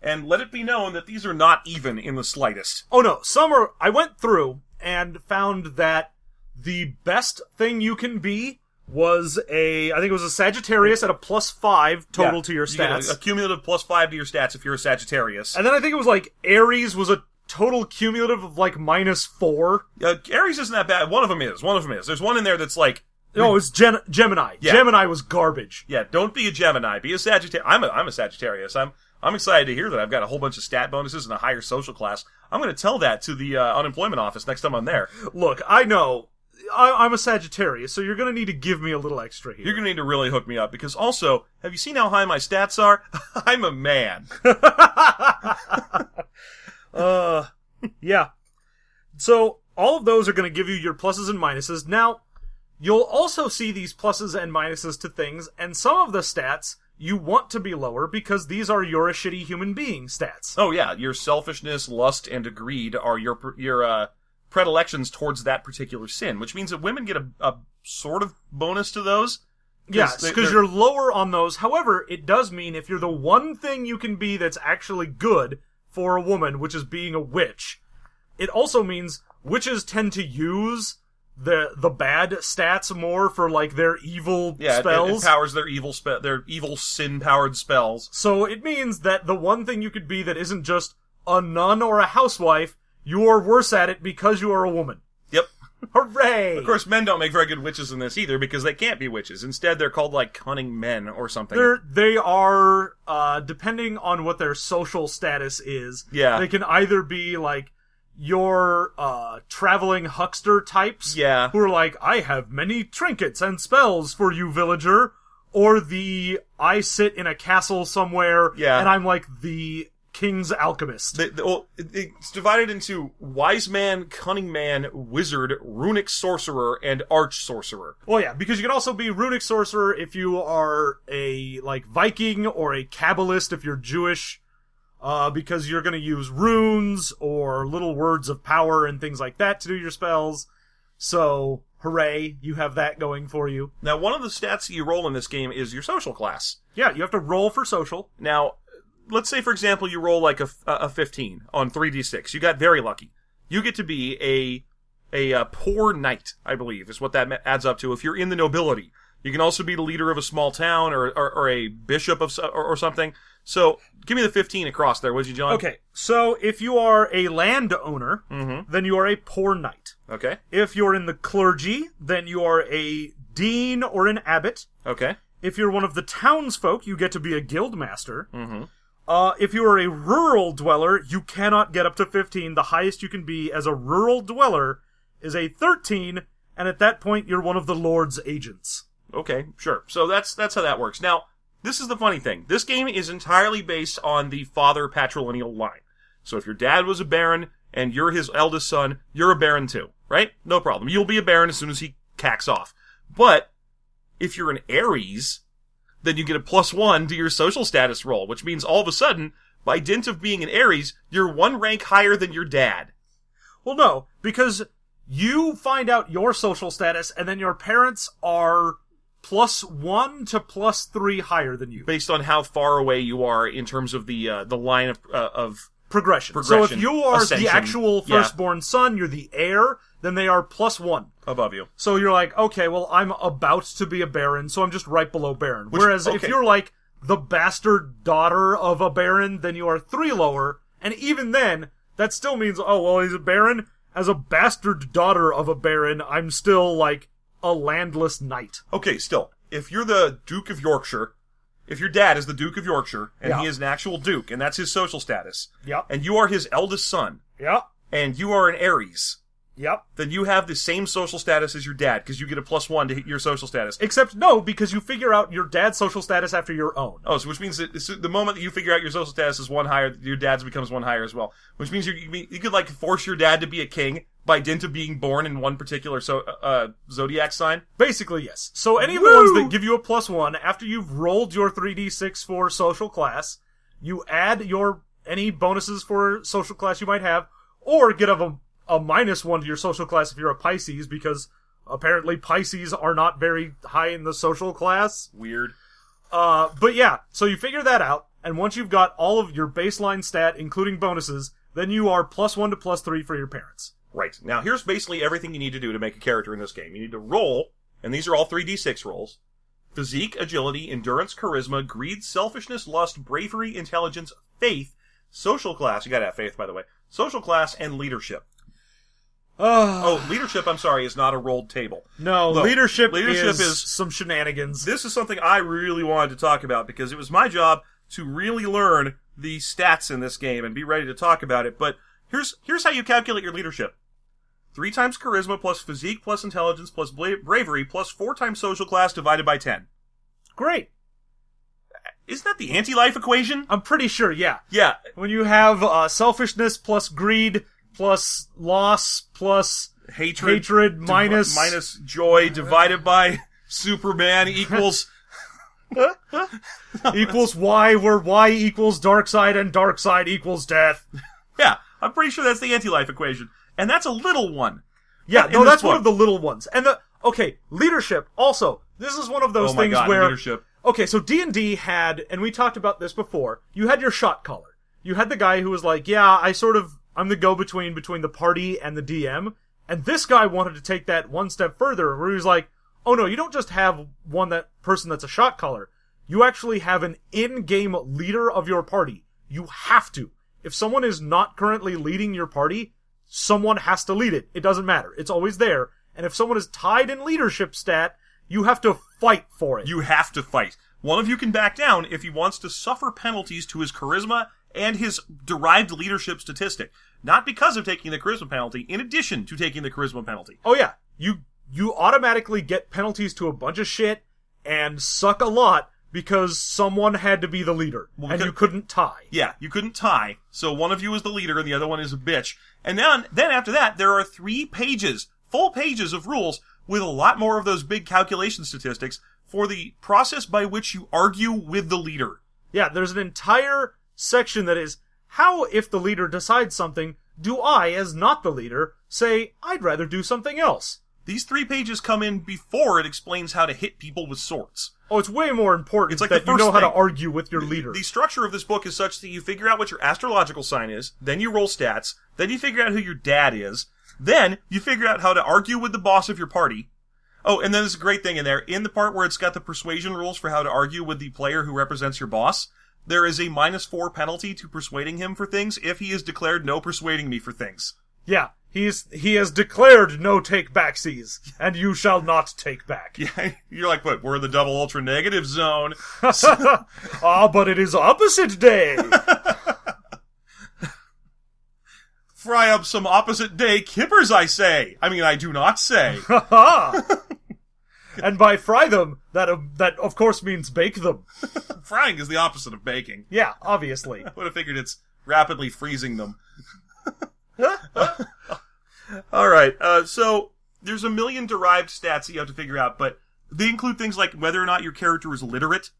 And let it be known that these are not even in the slightest. Oh no, some are... I went through and found that the best thing you can be was I think it was a Sagittarius at a +5 total to your stats. You get a cumulative +5 to your stats if you're a Sagittarius. And then I think it was like Aries was a total cumulative of like -4. Aries isn't that bad. One of them is. There's one in there that's like... No, it's Gemini. Yeah. Gemini was garbage. Yeah, don't be a Gemini. Be a Sagittarius. I'm a Sagittarius. I'm excited to hear that I've got a whole bunch of stat bonuses and a higher social class. I'm going to tell that to the unemployment office next time I'm there. Look, I know I'm a Sagittarius, so you're going to need to give me a little extra here. You're going to need to really hook me up, because also, have you seen how high my stats are? I'm a man. Yeah. So, all of those are going to give you your pluses and minuses. Now, you'll also see these pluses and minuses to things, and some of the stats you want to be lower because these are you're a shitty human being stats. Oh yeah, your selfishness, lust, and greed are your predilections towards that particular sin, which means that women get a sort of bonus to those. Yes, because you're lower on those. However, it does mean if you're the one thing you can be that's actually good for a woman, which is being a witch, it also means witches tend to use the bad stats more for like their evil spells. It powers their evil sin-powered spells. So it means that the one thing you could be that isn't just a nun or a housewife, you are worse at it because you are a woman. Yep. Hooray! Of course, men don't make very good witches in this either, because they can't be witches. Instead, they're called, like, cunning men or something. They are, depending on what their social status is, they can either be, like, your, traveling huckster types, who are like, I have many trinkets and spells for you, villager, or I sit in a castle somewhere, and I'm like the king's alchemist. It's divided into wise man, cunning man, wizard, runic sorcerer, and arch sorcerer. Well, yeah, because you can also be runic sorcerer if you are a, like, Viking, or a Kabbalist if you're Jewish, because you're gonna use runes, or little words of power and things like that to do your spells. So, hooray, you have that going for you. Now, one of the stats that you roll in this game is your social class. Yeah, you have to roll for social. Now, let's say, for example, you roll like a 15 on 3d6. You got very lucky. You get to be a poor knight, I believe, is what that adds up to if you're in the nobility. You can also be the leader of a small town or a bishop or something. So, give me the 15 across there, would you, John? Okay, so if you are a landowner, then you are a poor knight. Okay. If you're in the clergy, then you are a dean or an abbot. Okay. If you're one of the townsfolk, you get to be a guildmaster. If you are a rural dweller, you cannot get up to 15. The highest you can be as a rural dweller is a 13, and at that point, you're one of the Lord's agents. Okay, sure. So that's how that works. Now, this is the funny thing. This game is entirely based on the father patrilineal line. So if your dad was a baron and you're his eldest son, you're a baron too, right? No problem. You'll be a baron as soon as he cacks off. But if you're an Aries, then you get a +1 to your social status roll, which means all of a sudden, by dint of being an Aries, you're one rank higher than your dad. Well, no, because you find out your social status, and then your parents are +1 to +3 higher than you, based on how far away you are in terms of the line of progression. So if you are the actual firstborn son, you're the heir, then they are +1 above you. So you're like, okay, well, I'm about to be a baron, so I'm just right below baron. Whereas if you're like the bastard daughter of a baron, then you are 3 lower, and even then, that still means, oh, well, he's a baron. As a bastard daughter of a baron, I'm still like a landless knight. Okay, still, if you're the Duke of Yorkshire, if your dad is the Duke of Yorkshire, and he is an actual duke, and that's his social status, and you are his eldest son, and you are an Aries, then you have the same social status as your dad, because you get a +1 to hit your social status. Except, no, because you figure out your dad's social status after your own. Oh, so which means that the moment that you figure out your social status is 1 higher, your dad's becomes 1 higher as well. Which means you could, like, force your dad to be a king by dint of being born in one particular zodiac sign. Basically, yes. So any of the ones that give you a +1, after you've rolled your 3d6 for social class, you add any bonuses for social class you might have, or get a -1 to your social class if you're a Pisces, because apparently Pisces are not very high in the social class. Weird. But yeah, so you figure that out, and once you've got all of your baseline stat, including bonuses, then you are +1 to +3 for your parents. Right. Now, here's basically everything you need to do to make a character in this game. You need to roll, and these are all 3d6 rolls: physique, agility, endurance, charisma, greed, selfishness, lust, bravery, intelligence, faith, social class, you gotta have faith, by the way, social class, and leadership. Leadership, I'm sorry, is not a rolled table. No, leadership is some shenanigans. This is something I really wanted to talk about, because it was my job to really learn the stats in this game and be ready to talk about it. But here's how you calculate your leadership. 3 times charisma plus physique plus intelligence plus bravery plus 4 times social class divided by 10. Great. Isn't that the anti-life equation? I'm pretty sure, yeah. Yeah. When you have selfishness plus greed plus loss plus hatred minus joy divided by Superman equals equals Y, where Y equals dark side and dark side equals death. Yeah, I'm pretty sure that's the anti-life equation. And that's a little one. Yeah, no, that's one of the little ones. And leadership, also, this is one of those things where... leadership. Okay, so D&D had, and we talked about this before, you had your shot caller. You had the guy who was like, yeah, I'm the go-between between the party and the DM, and this guy wanted to take that one step further, where he was like, oh no, you don't just have person that's a shot caller. You actually have an in-game leader of your party. You have to. If someone is not currently leading your party, someone has to lead it. It doesn't matter. It's always there. And if someone is tied in leadership stat, you have to fight for it. You have to fight. One of you can back down if he wants to suffer penalties to his charisma and his derived leadership statistic. Not because of taking the charisma penalty, in addition to taking the charisma penalty. Oh yeah. You automatically get penalties to a bunch of shit and suck a lot because someone had to be the leader. And you couldn't tie. Yeah, you couldn't tie. So one of you is the leader and the other one is a bitch. And then after that, there are 3 pages, full pages of rules with a lot more of those big calculation statistics for the process by which you argue with the leader. Yeah, there's an entire section that is, how, if the leader decides something, do I, as not the leader, say, I'd rather do something else? These 3 pages come in before it explains how to hit people with swords. Oh, it's way more important that you know how to argue with your leader. The structure of this book is such that you figure out what your astrological sign is, then you roll stats, then you figure out who your dad is, then you figure out how to argue with the boss of your party. Oh, and then there's a great thing in there. In the part where it's got the persuasion rules for how to argue with the player who represents your boss, there is a -4 penalty to persuading him for things if he has declared no persuading me for things. Yeah, he has declared no take backsies, and you shall not take back. Yeah, you're like, what, we're in the double ultra negative zone. But it is opposite day. Fry up some opposite day kippers, I say. I mean, I do not say. And by fry them, that of course means bake them. Frying is the opposite of baking. Yeah, obviously. I would have figured it's rapidly freezing them. Alright, so there's a million derived stats that you have to figure out, but they include things like whether or not your character is literate.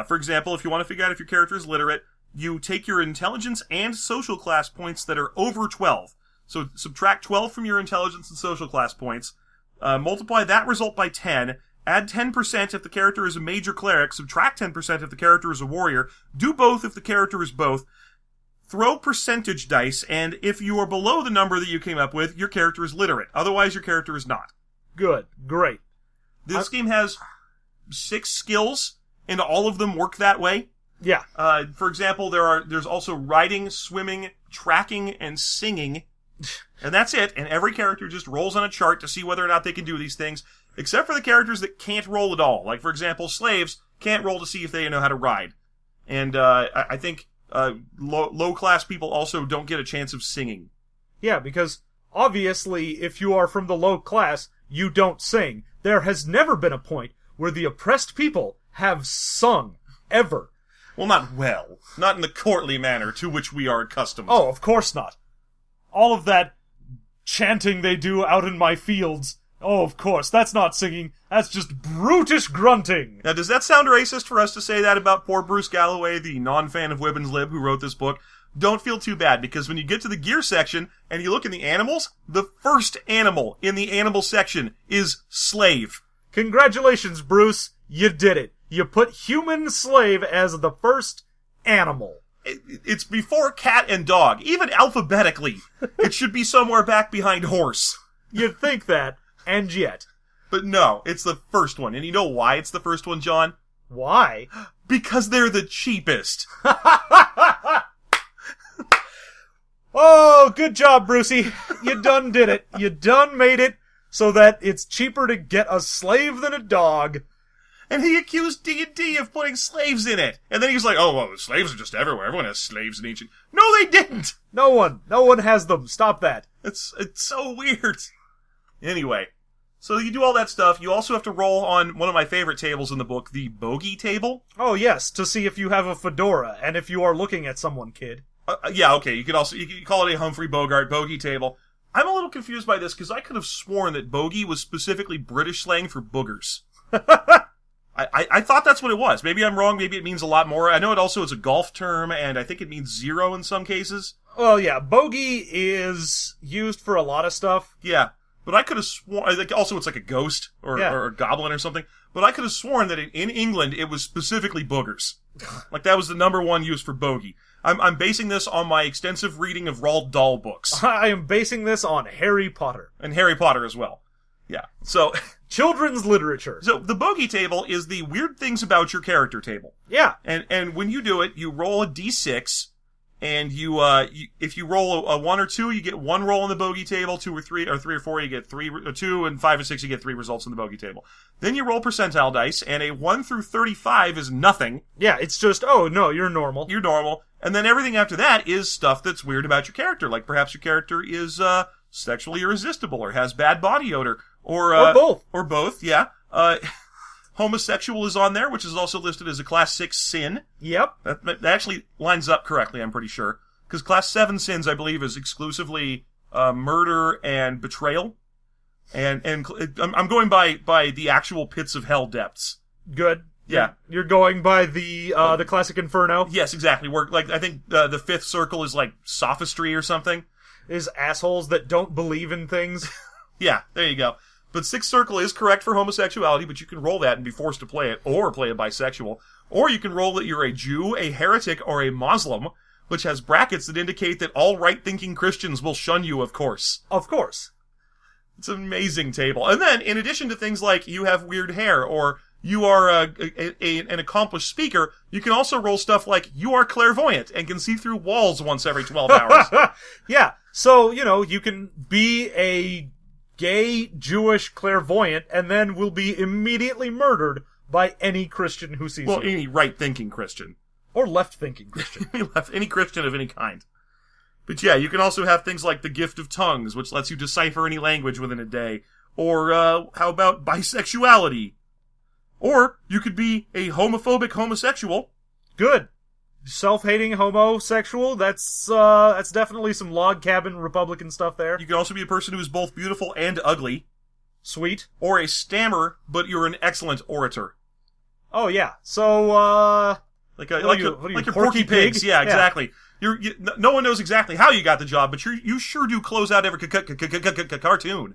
For example, if you want to figure out if your character is literate, you take your intelligence and social class points that are over 12. So subtract 12 from your intelligence and social class points, multiply that result by 10, add 10% if the character is a major cleric, subtract 10% if the character is a warrior, do both if the character is both, throw percentage dice, and if you are below the number that you came up with, your character is literate. Otherwise, your character is not. Good. Great. This game has 6 skills, and all of them work that way. Yeah. For example, there's also riding, swimming, tracking, and singing. And that's it. And every character just rolls on a chart to see whether or not they can do these things, except for the characters that can't roll at all. Like, for example, slaves can't roll to see if they know how to ride. And I think low-class people also don't get a chance of singing. Yeah, because obviously, if you are from the low class, you don't sing. There has never been a point where the oppressed people have sung, ever. Well, not in the courtly manner to which we are accustomed. Oh, of course not. All of that chanting they do out in my fields, oh, of course, that's not singing, that's just brutish grunting. Now, does that sound racist for us to say that about poor Bruce Galloway, the non-fan of Wibbins Lib who wrote this book? Don't feel too bad, because when you get to the gear section and you look in the animals, the first animal in the animal section is slave. Congratulations, Bruce. You did it. You put human slave as the first animal. It's before cat and dog. Even alphabetically, it should be somewhere back behind horse. You'd think that, and yet. But no, it's the first one. And you know why it's the first one, John? Why? Because they're the cheapest. Oh, good job, Brucey. You done did it. You done made it so that it's cheaper to get a slave than a dog. And he accused D&D of putting slaves in it. And then he was like, oh, well, the slaves are just everywhere. Everyone has slaves in ancient... No, they didn't! No one has them. Stop that. It's so weird. Anyway, so you do all that stuff. You also have to roll on one of my favorite tables in the book, the Bogie table. Oh, yes, to see if you have a fedora, and if you are looking at someone, kid. Yeah, okay, you can call it a Humphrey Bogart Bogie table. I'm a little confused by this, because I could have sworn that Bogie was specifically British slang for boogers. I thought that's what it was. Maybe I'm wrong. Maybe it means a lot more. I know it also is a golf term, and I think it means zero in some cases. Well, yeah, bogey is used for a lot of stuff. Yeah, but I could have sworn... Also, it's like a ghost or a goblin or something. But I could have sworn that in England, it was specifically boogers. Like, that was the number one use for bogey. I'm basing this on my extensive reading of Roald Dahl books. I am basing this on Harry Potter. And Harry Potter as well. Yeah, so... Children's literature. So the Bogie table is the weird things about your character table. Yeah. And when you do it, you roll a d6, and if you roll a 1 or 2, you get 1 roll on the Bogie table, 2 or 3, or 3 or 4, you get 3, or 2, and 5 or 6, you get 3 results on the Bogie table. Then you roll percentile dice, and a 1 through 35 is nothing. Yeah, it's just, oh, no, you're normal. You're normal. And then everything after that is stuff that's weird about your character. Like perhaps your character is sexually irresistible, or has bad body odor, or both. Or both, yeah. Homosexual is on there, which is also listed as a Class 6 sin. Yep. That actually lines up correctly, I'm pretty sure. Because Class 7 sins, I believe, is exclusively murder and betrayal. And I'm going by the actual pits of hell depths. Good. Yeah. You're going by the classic Inferno? Yes, exactly. I think the fifth circle is like sophistry or something. Is assholes that don't believe in things. Yeah, there you go. But sixth circle is correct for homosexuality, but you can roll that and be forced to play it, or play a bisexual. Or you can roll that you're a Jew, a heretic, or a Muslim, which has brackets that indicate that all right-thinking Christians will shun you, of course. Of course. It's an amazing table. And then, in addition to things like you have weird hair, or you are an accomplished speaker, you can also roll stuff like you are clairvoyant and can see through walls once every 12 hours. Yeah, so, you can be a gay Jewish clairvoyant and then will be immediately murdered by any Christian who sees you. Well, any right-thinking Christian. Or left-thinking Christian. Any Christian of any kind. But yeah, you can also have things like the gift of tongues, which lets you decipher any language within a day. Or how about bisexuality? Or you could be a homophobic homosexual. Good. Self-hating homosexual, that's definitely some log cabin Republican stuff there. You can also be a person who is both beautiful and ugly. Sweet. Or a stammer, but you're an excellent orator. Oh, yeah. So, like your Porky Pigs. Yeah, exactly. No one knows exactly how you got the job, but you sure do close out every cartoon.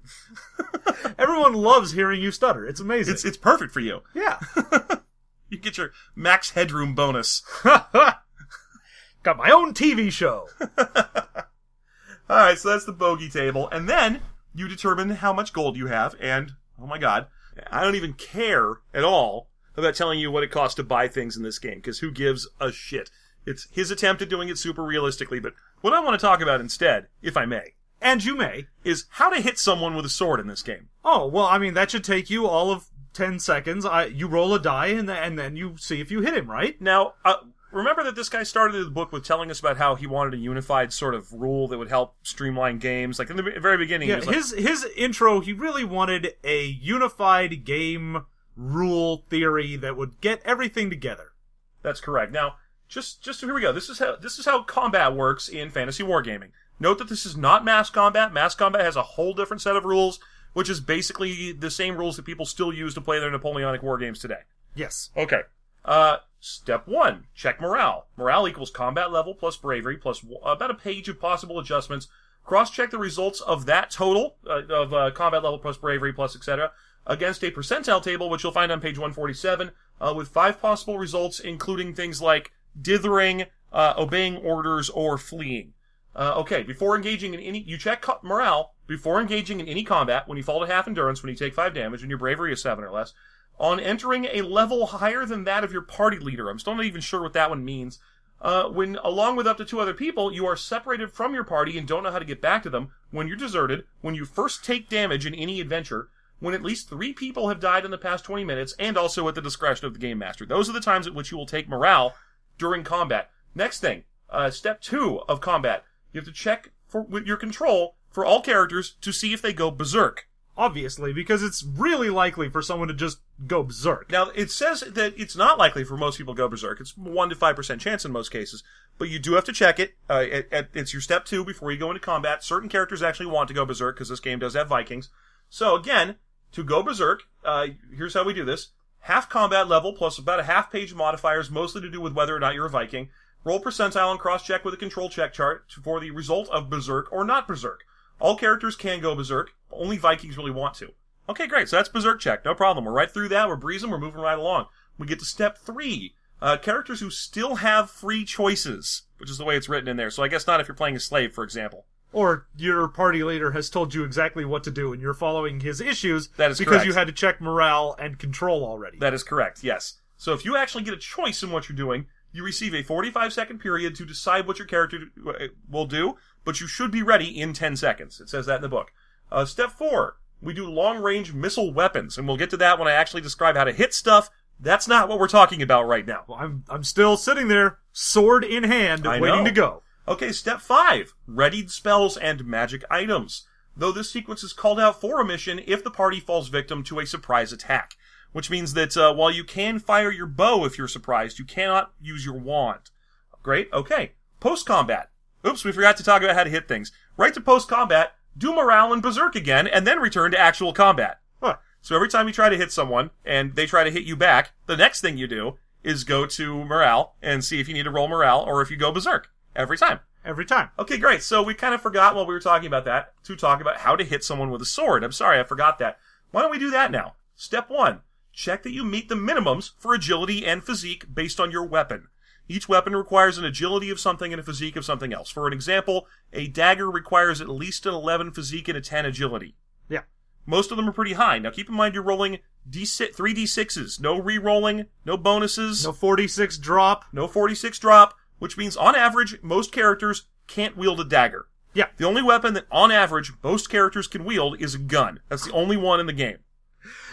Everyone loves hearing you stutter. It's amazing. It's perfect for you. Yeah. You get your max headroom bonus. Got my own TV show. Alright, so that's the bogey table. And then you determine how much gold you have, and, oh my god, I don't even care at all about telling you what it costs to buy things in this game, because who gives a shit? It's his attempt at doing it super realistically, but what I want to talk about instead, if I may, and you may, is how to hit someone with a sword in this game. Oh, well, I mean, that should take you all of 10 seconds. You roll a die, and then you see if you hit him, right? Now, remember that this guy started the book with telling us about how he wanted a unified sort of rule that would help streamline games. Like, in the very beginning, yeah, he was his intro, he really wanted a unified game rule theory that would get everything together. That's correct. Now, just here we go. This is how combat works in Fantasy Wargaming. Note that this is not mass combat. Mass combat has a whole different set of rules, which is basically the same rules that people still use to play their Napoleonic war games today. Yes. Okay. Step 1, check morale. Morale equals combat level plus bravery plus about a page of possible adjustments. Cross-check the results of that total of combat level plus bravery plus etc. against a percentile table, which you'll find on page 147, with 5 possible results, including things like dithering, obeying orders, or fleeing. Okay, before engaging in any... You check morale before engaging in any combat, when you fall to half endurance, when you take 5 damage, and your bravery is 7 or less. On entering a level higher than that of your party leader. I'm still not even sure what that one means. When, along with up to 2 other people, you are separated from your party and don't know how to get back to them, when you're deserted, when you first take damage in any adventure, when at least 3 people have died in the past 20 minutes, and also at the discretion of the game master. Those are the times at which you will take morale during combat. Next thing, step 2 of combat. You have to check with your control for all characters to see if they go berserk. Obviously, because it's really likely for someone to just go berserk. Now, it says that it's not likely for most people to go berserk. It's 1 to 5% chance in most cases. But you do have to check it. It's your step 2 before you go into combat. Certain characters actually want to go berserk, because this game does have Vikings. So, again, to go berserk, here's how we do this. Half combat level plus about a half-page modifiers, mostly to do with whether or not you're a Viking. Roll percentile and cross-check with a control check chart for the result of berserk or not berserk. All characters can go berserk. Only Vikings really want to. Okay, great. So that's berserk check. No problem. We're right through that. We're breezing. We're moving right along. We get to step 3. Characters who still have free choices, which is the way it's written in there. So I guess not if you're playing a slave, for example. Or your party leader has told you exactly what to do, and you're following his issues that is because correct. You had to check morale and control already. That is correct, yes. So if you actually get a choice in what you're doing, you receive a 45-second period to decide what your character will do, but you should be ready in 10 seconds. It says that in the book. Step 4, we do long-range missile weapons, and we'll get to that when I actually describe how to hit stuff. That's not what we're talking about right now. Well, I'm still sitting there, sword in hand, waiting to go. Okay, step 5, readied spells and magic items. Though this sequence is called out for a mission if the party falls victim to a surprise attack. Which means that while you can fire your bow if you're surprised, you cannot use your wand. Great, okay. Post-combat. Oops, we forgot to talk about how to hit things. Right to post-combat, do morale and berserk again, and then return to actual combat. Huh. So every time you try to hit someone, and they try to hit you back, the next thing you do is go to morale and see if you need to roll morale, or if you go berserk. Every time. Every time. Okay, great. So we kind of forgot while we were talking about that to talk about how to hit someone with a sword. I'm sorry, I forgot that. Why don't we do that now? Step 1. Check that you meet the minimums for agility and physique based on your weapon. Each weapon requires an agility of something and a physique of something else. For an example, a dagger requires at least an 11 physique and a 10 agility. Yeah. Most of them are pretty high. Now keep in mind you're rolling 3d6s. No re-rolling, no bonuses. No 46 drop. No 46 drop, which means on average, most characters can't wield a dagger. Yeah. The only weapon that on average most characters can wield is a gun. That's the only one in the game.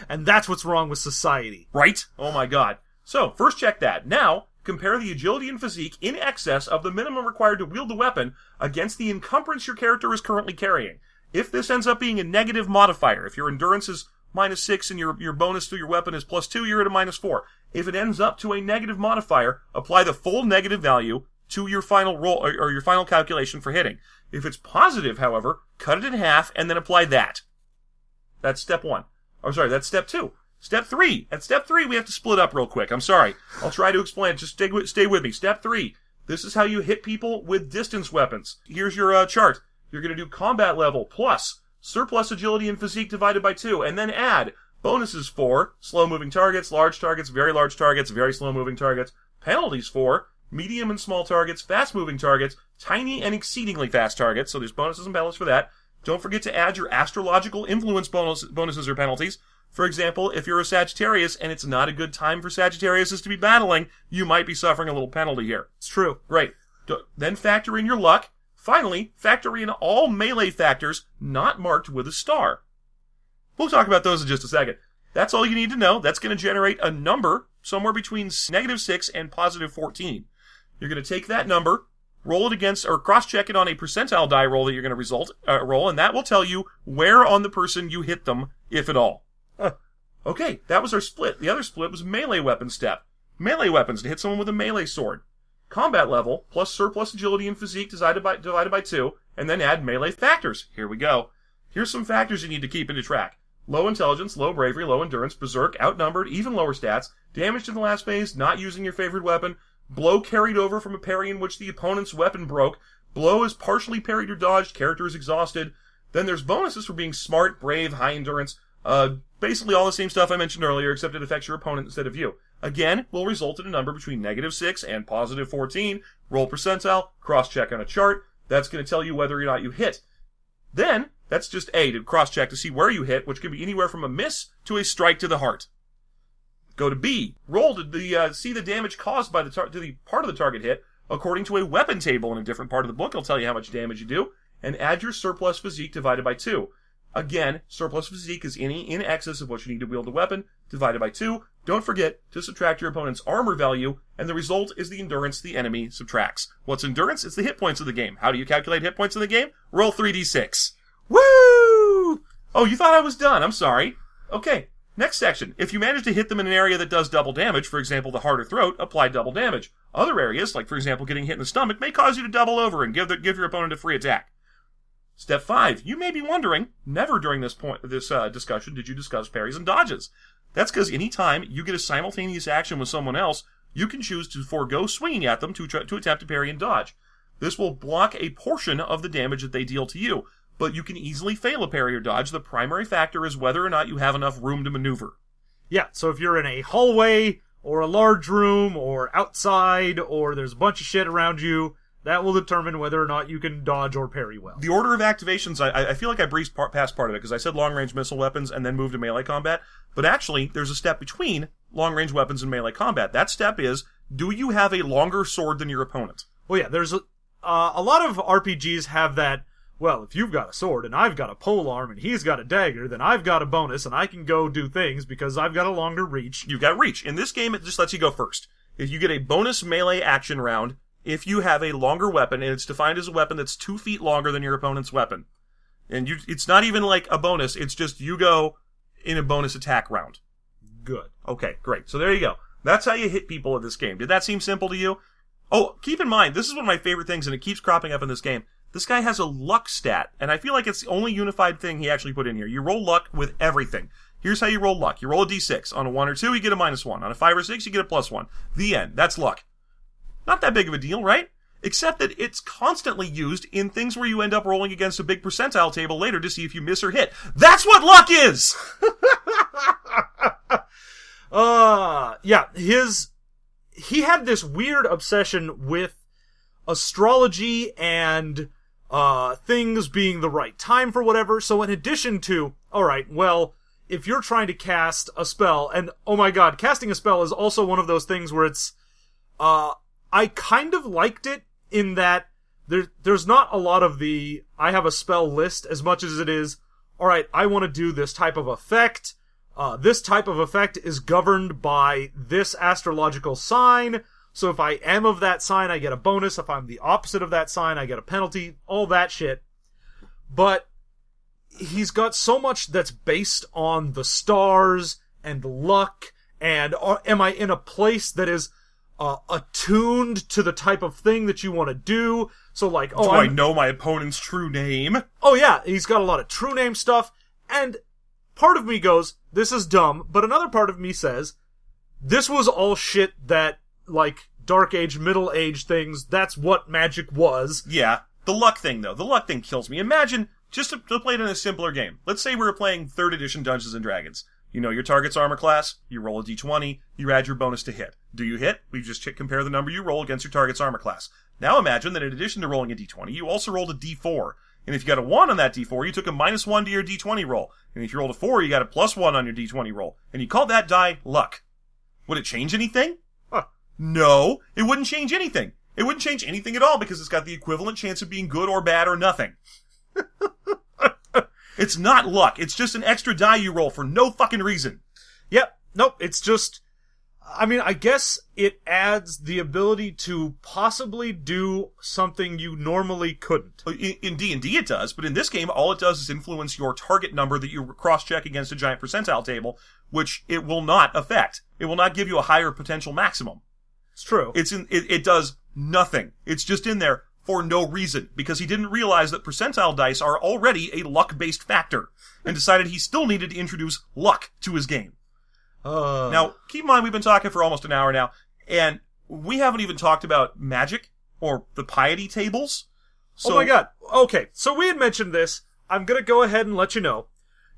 And that's what's wrong with society. Right? Oh my god. So, first check that. Now, compare the agility and physique in excess of the minimum required to wield the weapon against the encumbrance your character is currently carrying. If this ends up being a negative modifier, if your endurance is -6 and your bonus through your weapon is +2, you're at a -4. If it ends up to a negative modifier, apply the full negative value to your final roll or your final calculation for hitting. If it's positive, however, cut it in half and then apply that. That's step 1. Oh, sorry, that's step 2. Step 3. At step 3, we have to split up real quick. I'm sorry. I'll try to explain. Just stay with me. Step 3. This is how you hit people with distance weapons. Here's your chart. You're going to do combat level plus surplus agility and physique divided by 2, and then add bonuses for slow-moving targets, very large targets, very slow-moving targets, penalties for medium and small targets, fast-moving targets, tiny and exceedingly fast targets, so there's bonuses and penalties for that. Don't forget to add your astrological influence bonuses or penalties. For example, if you're a Sagittarius and it's not a good time for Sagittariuses to be battling, you might be suffering a little penalty here. It's true. Great. Then factor in your luck. Finally, factor in all melee factors not marked with a star. We'll talk about those in just a second. That's all you need to know. That's going to generate a number somewhere between -6 and +14. You're going to take that number, roll it against, or cross-check it on a percentile die roll that you're going to roll, and that will tell you where on the person you hit them, if at all. Okay, that was our split. The other split was melee weapon step. Melee weapons, to hit someone with a melee sword. Combat level, plus surplus agility and physique divided by 2, and then add melee factors. Here we go. Here's some factors you need to keep into track. Low intelligence, low bravery, low endurance, berserk, outnumbered, even lower stats, damaged in the last phase, not using your favorite weapon, blow carried over from a parry in which the opponent's weapon broke, blow is partially parried or dodged, character is exhausted. Then there's bonuses for being smart, brave, high endurance, basically all the same stuff I mentioned earlier, except it affects your opponent instead of you. Again, will result in a number between -6 and +14. Roll percentile, cross-check on a chart. That's going to tell you whether or not you hit. Then, that's just A, to cross-check to see where you hit, which could be anywhere from a miss to a strike to the heart. Go to B. Roll to see the damage caused by to the part of the target hit according to a weapon table in a different part of the book. It'll tell you how much damage you do. And add your surplus physique divided by 2. Again, surplus physique is any in excess of what you need to wield the weapon, divided by 2. Don't forget to subtract your opponent's armor value, and the result is the endurance the enemy subtracts. What's endurance? It's the hit points of the game. How do you calculate hit points in the game? Roll 3d6. Woo! Oh, you thought I was done. I'm sorry. Okay, next section. If you manage to hit them in an area that does double damage, for example, the heart or throat, apply double damage. Other areas, like for example getting hit in the stomach, may cause you to double over and give your opponent a free attack. Step 5. You may be wondering, never during this discussion did you discuss parries and dodges. That's because any time you get a simultaneous action with someone else, you can choose to forego swinging at them to attempt to parry and dodge. This will block a portion of the damage that they deal to you, but you can easily fail a parry or dodge. The primary factor is whether or not you have enough room to maneuver. Yeah, so if you're in a hallway, or a large room, or outside, or there's a bunch of shit around you, that will determine whether or not you can dodge or parry well. The order of activations, I feel like I breezed past part of it, because I said long-range missile weapons and then moved to melee combat, but actually, there's a step between long-range weapons and melee combat. That step is, do you have a longer sword than your opponent? Well, yeah, there's a lot of RPGs have that, well, if you've got a sword and I've got a polearm and he's got a dagger, then I've got a bonus and I can go do things because I've got a longer reach. You've got reach. In this game, it just lets you go first. If you get a bonus melee action round, if you have a longer weapon, and it's defined as a weapon that's 2 feet longer than your opponent's weapon. And it's not even like a bonus, it's just you go in a bonus attack round. Good. Okay, great. So there you go. That's how you hit people in this game. Did that seem simple to you? Oh, keep in mind, this is one of my favorite things, and it keeps cropping up in this game. This guy has a luck stat, and I feel like it's the only unified thing he actually put in here. You roll luck with everything. Here's how you roll luck. You roll a d6. On a 1 or 2, you get a -1. On a 5 or 6, you get a +1. The end. That's luck. Not that big of a deal, right? Except that it's constantly used in things where you end up rolling against a big percentile table later to see if you miss or hit. That's what luck is! Yeah, he had this weird obsession with astrology and things being the right time for whatever. So in addition to, alright, well, if you're trying to cast a spell, and oh my god, casting a spell is also one of those things where it's, I kind of liked it in that there's not a lot of the, I have a spell list as much as it is, alright, I want to do this type of effect. This type of effect is governed by this astrological sign. So if I am of that sign, I get a bonus. If I'm the opposite of that sign, I get a penalty. All that shit. But he's got so much that's based on the stars and luck, and am I in a place that is attuned to the type of thing that you want to do? So like, do I know my opponent's true name? Oh yeah, he's got a lot of true name stuff, and part of me goes, this is dumb, but another part of me says, this was all shit that, like, Dark Age, Middle Age things, that's what Magic was. Yeah. The luck thing, though. The luck thing kills me. Imagine, just to play it in a simpler game. Let's say we were playing 3rd edition Dungeons & Dragons. You know your target's armor class, you roll a d20, you add your bonus to hit. Do you hit? We just compare the number you roll against your target's armor class. Now imagine that in addition to rolling a d20, you also rolled a d4. And if you got a 1 on that d4, you took a -1 to your d20 roll. And if you rolled a 4, you got a +1 on your d20 roll. And you called that die luck. Would it change anything? No, it wouldn't change anything. It wouldn't change anything at all because it's got the equivalent chance of being good or bad or nothing. It's not luck. It's just an extra die you roll for no fucking reason. Yep. Nope. It's just, I mean, I guess it adds the ability to possibly do something you normally couldn't. In D&D it does, but in this game, all it does is influence your target number that you cross-check against a giant percentile table, which it will not affect. It will not give you a higher potential maximum. It's true. It does nothing. It's just in there for no reason, because he didn't realize that percentile dice are already a luck-based factor, and decided he still needed to introduce luck to his game. Now, keep in mind, we've been talking for almost an hour now, and we haven't even talked about magic, or the piety tables. So, oh my god. Okay, so we had mentioned this. I'm gonna go ahead and let you know.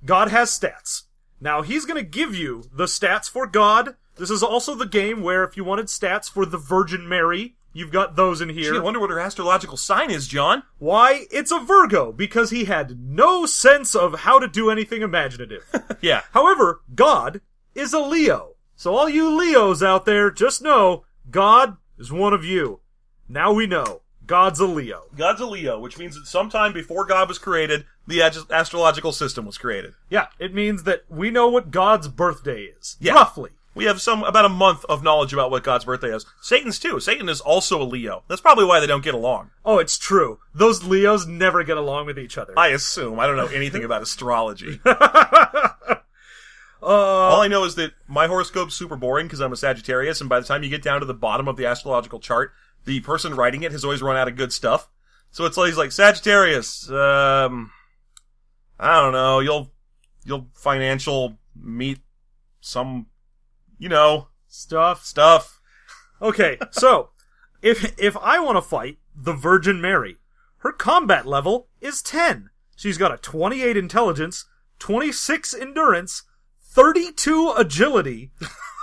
God has stats. Now, he's gonna give you the stats for God. This is also the game where if you wanted stats for the Virgin Mary, you've got those in here. Gee, I wonder what her astrological sign is, John. Why? It's a Virgo, because he had no sense of how to do anything imaginative. Yeah. However, God is a Leo. So all you Leos out there, just know, God is one of you. Now we know. God's a Leo. God's a Leo, which means that sometime before God was created, the astrological system was created. Yeah, it means that we know what God's birthday is. Yeah. Roughly. We have about a month of knowledge about what God's birthday is. Satan's too. Satan is also a Leo. That's probably why they don't get along. Oh, it's true. Those Leos never get along with each other. I assume. I don't know anything about astrology. All I know is that my horoscope's super boring because I'm a Sagittarius, and by the time you get down to the bottom of the astrological chart, the person writing it has always run out of good stuff. So it's like, he's like, Sagittarius, I don't know, you'll financial meet some, stuff. Okay, so, if I want to fight the Virgin Mary, her combat level is 10. She's got a 28 intelligence, 26 endurance, 32 agility,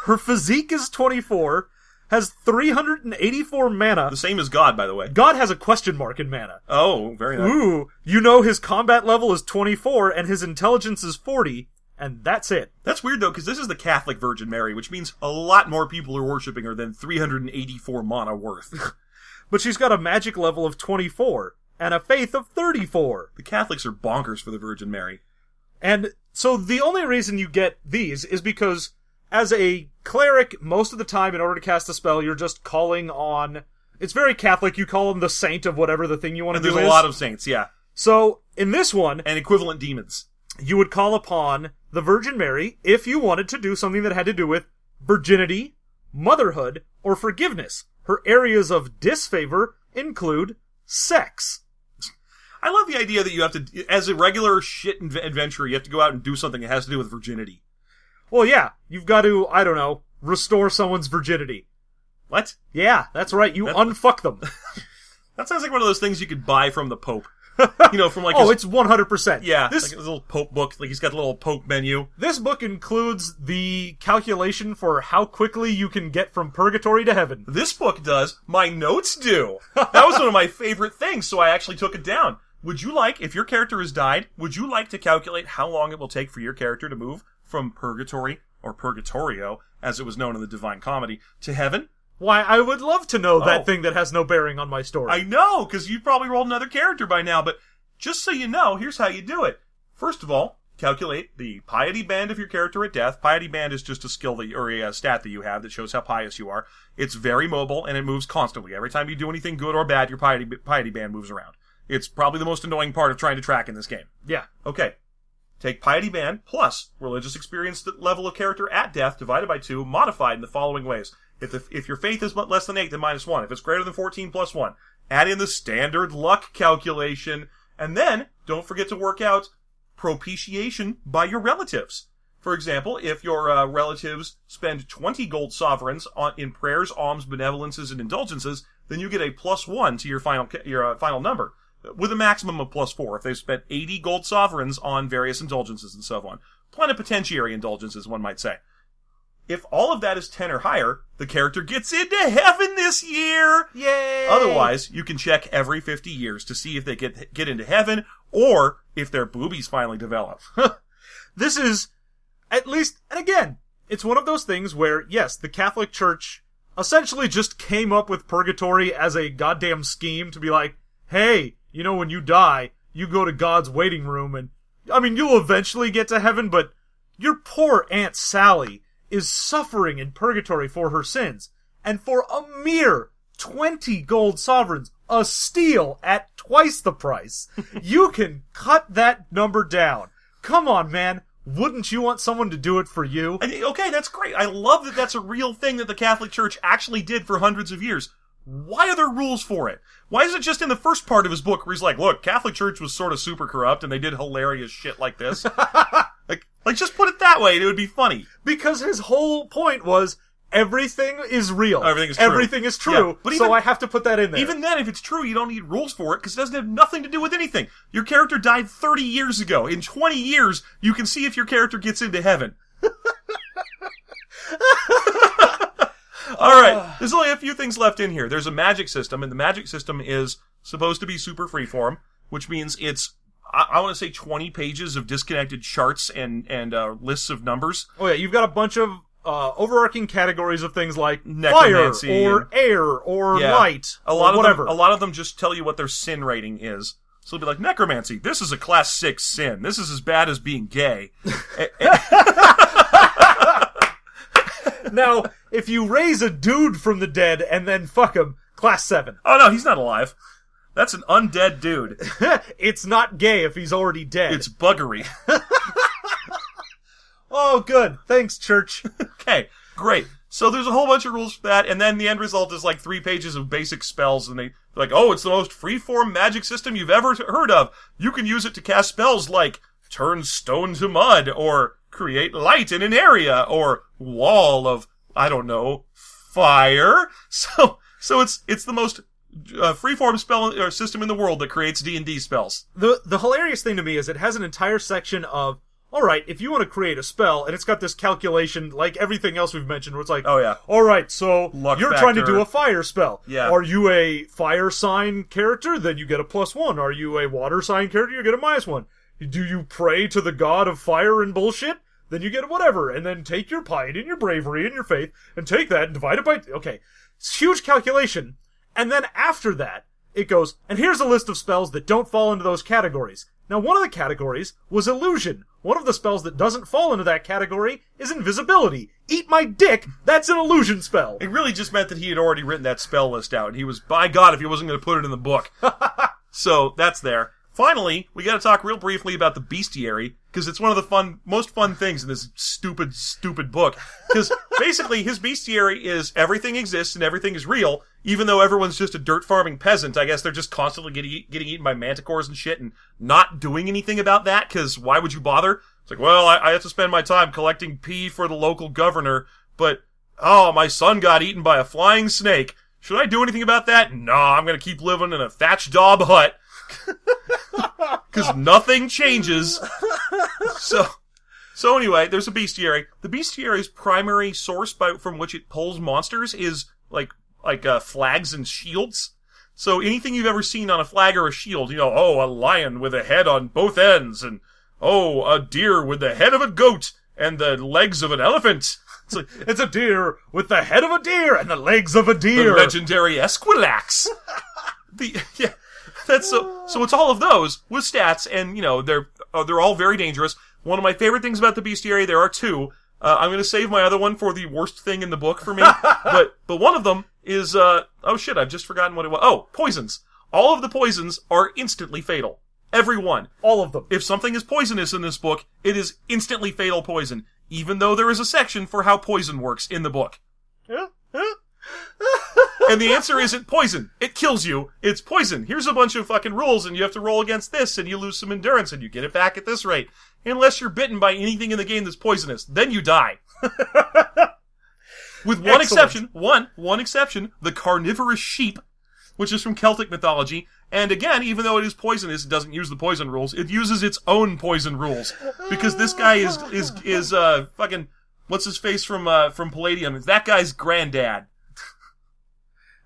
her physique is 24, has 384 mana. The same as God, by the way. God has a question mark in mana. Oh, very nice. Ooh, you know his combat level is 24 and his intelligence is 40, and that's it. That's weird, though, because this is the Catholic Virgin Mary, which means a lot more people are worshipping her than 384 mana worth. But she's got a magic level of 24 and a faith of 34. The Catholics are bonkers for the Virgin Mary. And so the only reason you get these is because as a cleric, most of the time in order to cast a spell, you're just calling on... It's very Catholic, you call him the saint of whatever the thing you want to do is. And there's a lot of saints, yeah. So, in this one... And equivalent demons. You would call upon the Virgin Mary if you wanted to do something that had to do with virginity, motherhood, or forgiveness. Her areas of disfavor include sex. I love the idea that you have to, as a regular shit adventurer, you have to go out and do something that has to do with virginity. Well, yeah, you've got to, I don't know, restore someone's virginity. What? Yeah, that's right, unfuck them. That sounds like one of those things you could buy from the Pope. From like... Oh, it's 100%. Yeah, like a little Pope book, like he's got the little Pope menu. This book includes the calculation for how quickly you can get from purgatory to heaven. This book does. My notes do. That was one of my favorite things, so I actually took it down. Would you like, if your character has died, would you like to calculate how long it will take for your character to move from purgatory, or purgatorio, as it was known in the Divine Comedy, to heaven? Why, I would love to know that thing that has no bearing on my story. I know, because you probably rolled another character by now, but just so you know, here's how you do it. First of all, calculate the piety band of your character at death. Piety band is just a skill or a stat that you have that shows how pious you are. It's very mobile, and it moves constantly. Every time you do anything good or bad, your piety band moves around. It's probably the most annoying part of trying to track in this game. Yeah. Okay. Take piety band plus religious experience level of character at death divided by 2, modified in the following ways. If your faith is less than 8, then -1. If it's greater than 14, +1. Add in the standard luck calculation. And then, don't forget to work out propitiation by your relatives. For example, if your relatives spend 20 gold sovereigns in prayers, alms, benevolences, and indulgences, then you get a +1 to your final number, with a maximum of +4 if they've spent 80 gold sovereigns on various indulgences and so on. Plenipotentiary indulgences, one might say. If all of that is 10 or higher, the character gets into heaven this year! Yay! Otherwise, you can check every 50 years to see if they get into heaven, or if their boobies finally develop. This is, at least, and again, it's one of those things where, yes, the Catholic Church essentially just came up with purgatory as a goddamn scheme to be like, hey, you know, when you die, you go to God's waiting room and, I mean, you'll eventually get to heaven, but your poor Aunt Sally is suffering in purgatory for her sins. And for a mere 20 gold sovereigns, a steal at twice the price, you can cut that number down. Come on, man. Wouldn't you want someone to do it for you? Okay, that's great. I love that that's a real thing that the Catholic Church actually did for hundreds of years. Why are there rules for it? Why is it just in the first part of his book where he's like, look, Catholic Church was sort of super corrupt and they did hilarious shit like this? like just put it that way and it would be funny. Because his whole point was, everything is real. Everything is true. Yeah, but so I have to put that in there. Even then, if it's true, you don't need rules for it, because it doesn't have nothing to do with anything. Your character died 30 years ago. In 20 years, you can see if your character gets into heaven. Alright, there's only a few things left in here. There's a magic system, and the magic system is supposed to be super freeform, which means it's, I want to say 20 pages of disconnected charts and lists of numbers. Oh yeah, you've got a bunch of overarching categories of things like fire, or air, or light, a lot or whatever. A lot of them just tell you what their sin rating is. So it'll be like, necromancy, this is a class 6 sin. This is as bad as being gay. Now, if you raise a dude from the dead and then fuck him, class 7. Oh no, he's not alive. That's an undead dude. It's not gay if he's already dead. It's buggery. Oh, good. Thanks, church. Okay, great. So there's a whole bunch of rules for that, and then the end result is like 3 pages of basic spells, and they're like, oh, it's the most freeform magic system you've ever heard of. You can use it to cast spells like turn stone to mud, or create light in an area, or wall of, I don't know, fire. So it's the most freeform spell or system in the world that creates D&D spells. The hilarious thing to me is it has an entire section of, alright, if you want to create a spell, and it's got this calculation, like everything else we've mentioned, where it's like, oh yeah, alright, so luck you're factor. trying to do a fire spell. Yeah. Are you a fire sign character? Then you get a +1. Are you a water sign character? You get a -1. Do you pray to the god of fire and bullshit? Then you get whatever. And then take your piety and your bravery and your faith, and take that and divide it by... Okay. It's huge calculation. And then after that, it goes, and here's a list of spells that don't fall into those categories. Now, one of the categories was illusion. One of the spells that doesn't fall into that category is invisibility. Eat my dick, that's an illusion spell. It really just meant that he had already written that spell list out, and he was, by God, if he wasn't going to put it in the book. So, that's there. Finally, we gotta talk real briefly about the bestiary, because it's one of the most fun things in this stupid book. Because basically, his bestiary is everything exists and everything is real, even though everyone's just a dirt farming peasant. I guess they're just constantly getting eaten by manticores and shit and not doing anything about that, because why would you bother? It's like, well, I have to spend my time collecting pee for the local governor, but, oh, my son got eaten by a flying snake. Should I do anything about that? No, I'm gonna keep living in a thatched daub hut. Because nothing changes. So anyway, there's a bestiary. The bestiary's primary source from which it pulls monsters is like flags and shields. So anything you've ever seen on a flag or a shield, you know, oh, a lion with a head on both ends, and oh, a deer with the head of a goat and the legs of an elephant. It's like, it's a deer with the head of a deer and the legs of a deer. The legendary Esquilax. Yeah. That's so it's all of those with stats, and you know they're all very dangerous. One of my favorite things about the bestiary, there are 2. I'm going to save my other one for the worst thing in the book for me. but one of them is oh shit, I've just forgotten what it was. Oh, poisons. All of the poisons are instantly fatal. Every one. All of them. If something is poisonous in this book, it is instantly fatal poison, even though there is a section for how poison works in the book. And the answer isn't poison. It kills you. It's poison. Here's a bunch of fucking rules, and you have to roll against this, and you lose some endurance, and you get it back at this rate. Unless you're bitten by anything in the game that's poisonous. Then you die. With one exception, one exception, the carnivorous sheep, which is from Celtic mythology. And again, even though it is poisonous, it doesn't use the poison rules. It uses its own poison rules. Because this guy is fucking, what's his face from Palladium? It's that guy's granddad.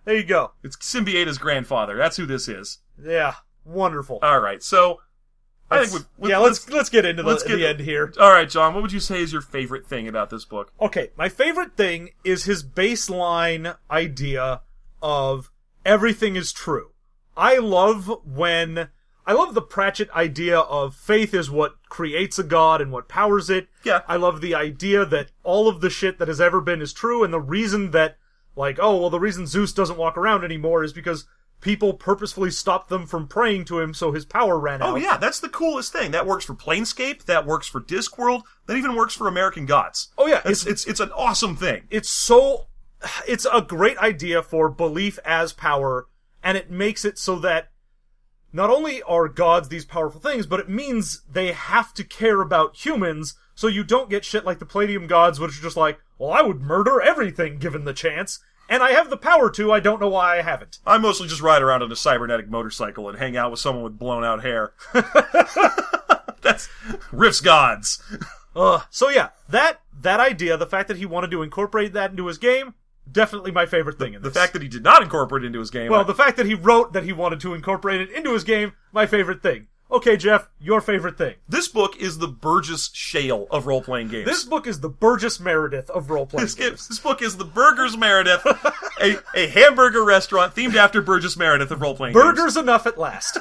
There you go. It's Symbiota's grandfather. That's who this is. Yeah. Wonderful. Alright, so I think let's get into the end here. Alright, John, what would you say is your favorite thing about this book? Okay, my favorite thing is his baseline idea of everything is true. I love the Pratchett idea of faith is what creates a god and what powers it. Yeah. I love the idea that all of the shit that has ever been is true, and the reason that, the reason Zeus doesn't walk around anymore is because people purposefully stopped them from praying to him, so his power ran out. Oh yeah, that's the coolest thing. That works for Planescape, that works for Discworld, that even works for American Gods. Oh yeah. It's an awesome thing. It's a great idea for belief as power, and it makes it so that not only are gods these powerful things, but it means they have to care about humans, so you don't get shit like the Palladium gods, which are just like, well, I would murder everything given the chance, and I have the power to, I don't know why I haven't. I mostly just ride around on a cybernetic motorcycle and hang out with someone with blown out hair. That's Riff's gods. So yeah, that idea, the fact that he wanted to incorporate that into his game, definitely my favorite thing in this. The fact that he did not incorporate it into his game. Well, the fact that he wrote that he wanted to incorporate it into his game, my favorite thing. Okay, Jeff, your favorite thing. This book is the Burgess Shale of role-playing games. This book is the Burgess Meredith of role-playing games. This book is the Burgers Meredith, a hamburger restaurant themed after Burgess Meredith of role-playing games. Burgers enough at last.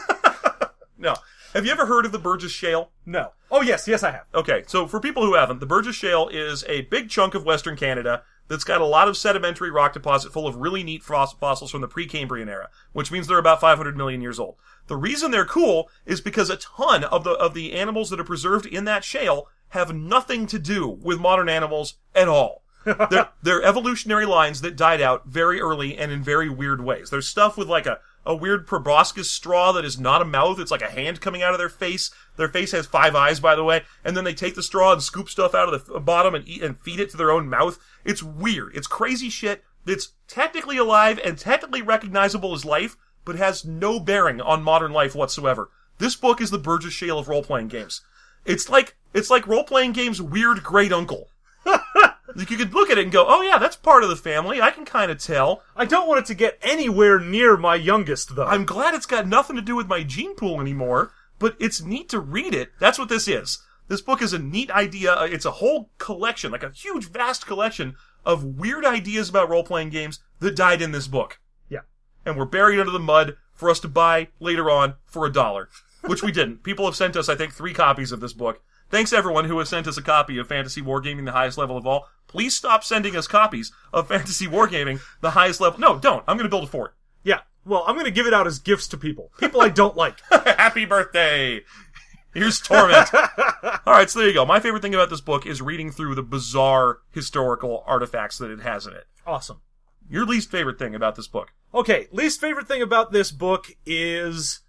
No. Have you ever heard of the Burgess Shale? No. Oh, yes, I have. Okay, so for people who haven't, the Burgess Shale is a big chunk of Western Canada that's got a lot of sedimentary rock deposit full of really neat fossils from the Precambrian era, which means they're about 500 million years old. The reason they're cool is because a ton of the animals that are preserved in that shale have nothing to do with modern animals at all. They're evolutionary lines that died out very early and in very weird ways. There's stuff with like a weird proboscis straw that is not a mouth. It's like a hand coming out of their face. Their face has 5 eyes, by the way. And then they take the straw and scoop stuff out of the bottom and eat and feed it to their own mouth. It's weird. It's crazy shit that's technically alive and technically recognizable as life, but has no bearing on modern life whatsoever. This book is the Burgess Shale of role-playing games. It's like role-playing games' weird great uncle. You could look at it and go, oh yeah, that's part of the family. I can kind of tell. I don't want it to get anywhere near my youngest, though. I'm glad it's got nothing to do with my gene pool anymore, but it's neat to read it. That's what this is. This book is a neat idea. It's a whole collection, like a huge, vast collection of weird ideas about role-playing games that died in this book. Yeah. And were buried under the mud for us to buy later on for $1, which we didn't. People have sent us, I think, 3 copies of this book. Thanks everyone who has sent us a copy of Fantasy Wargaming, the highest level of all. Please stop sending us copies of Fantasy Wargaming, the highest level. No, don't. I'm going to build a fort. Yeah. Well, I'm going to give it out as gifts to people. People I don't like. Happy birthday! Here's Torment. Alright, so there you go. My favorite thing about this book is reading through the bizarre historical artifacts that it has in it. Awesome. Your least favorite thing about this book? Okay, least favorite thing about this book is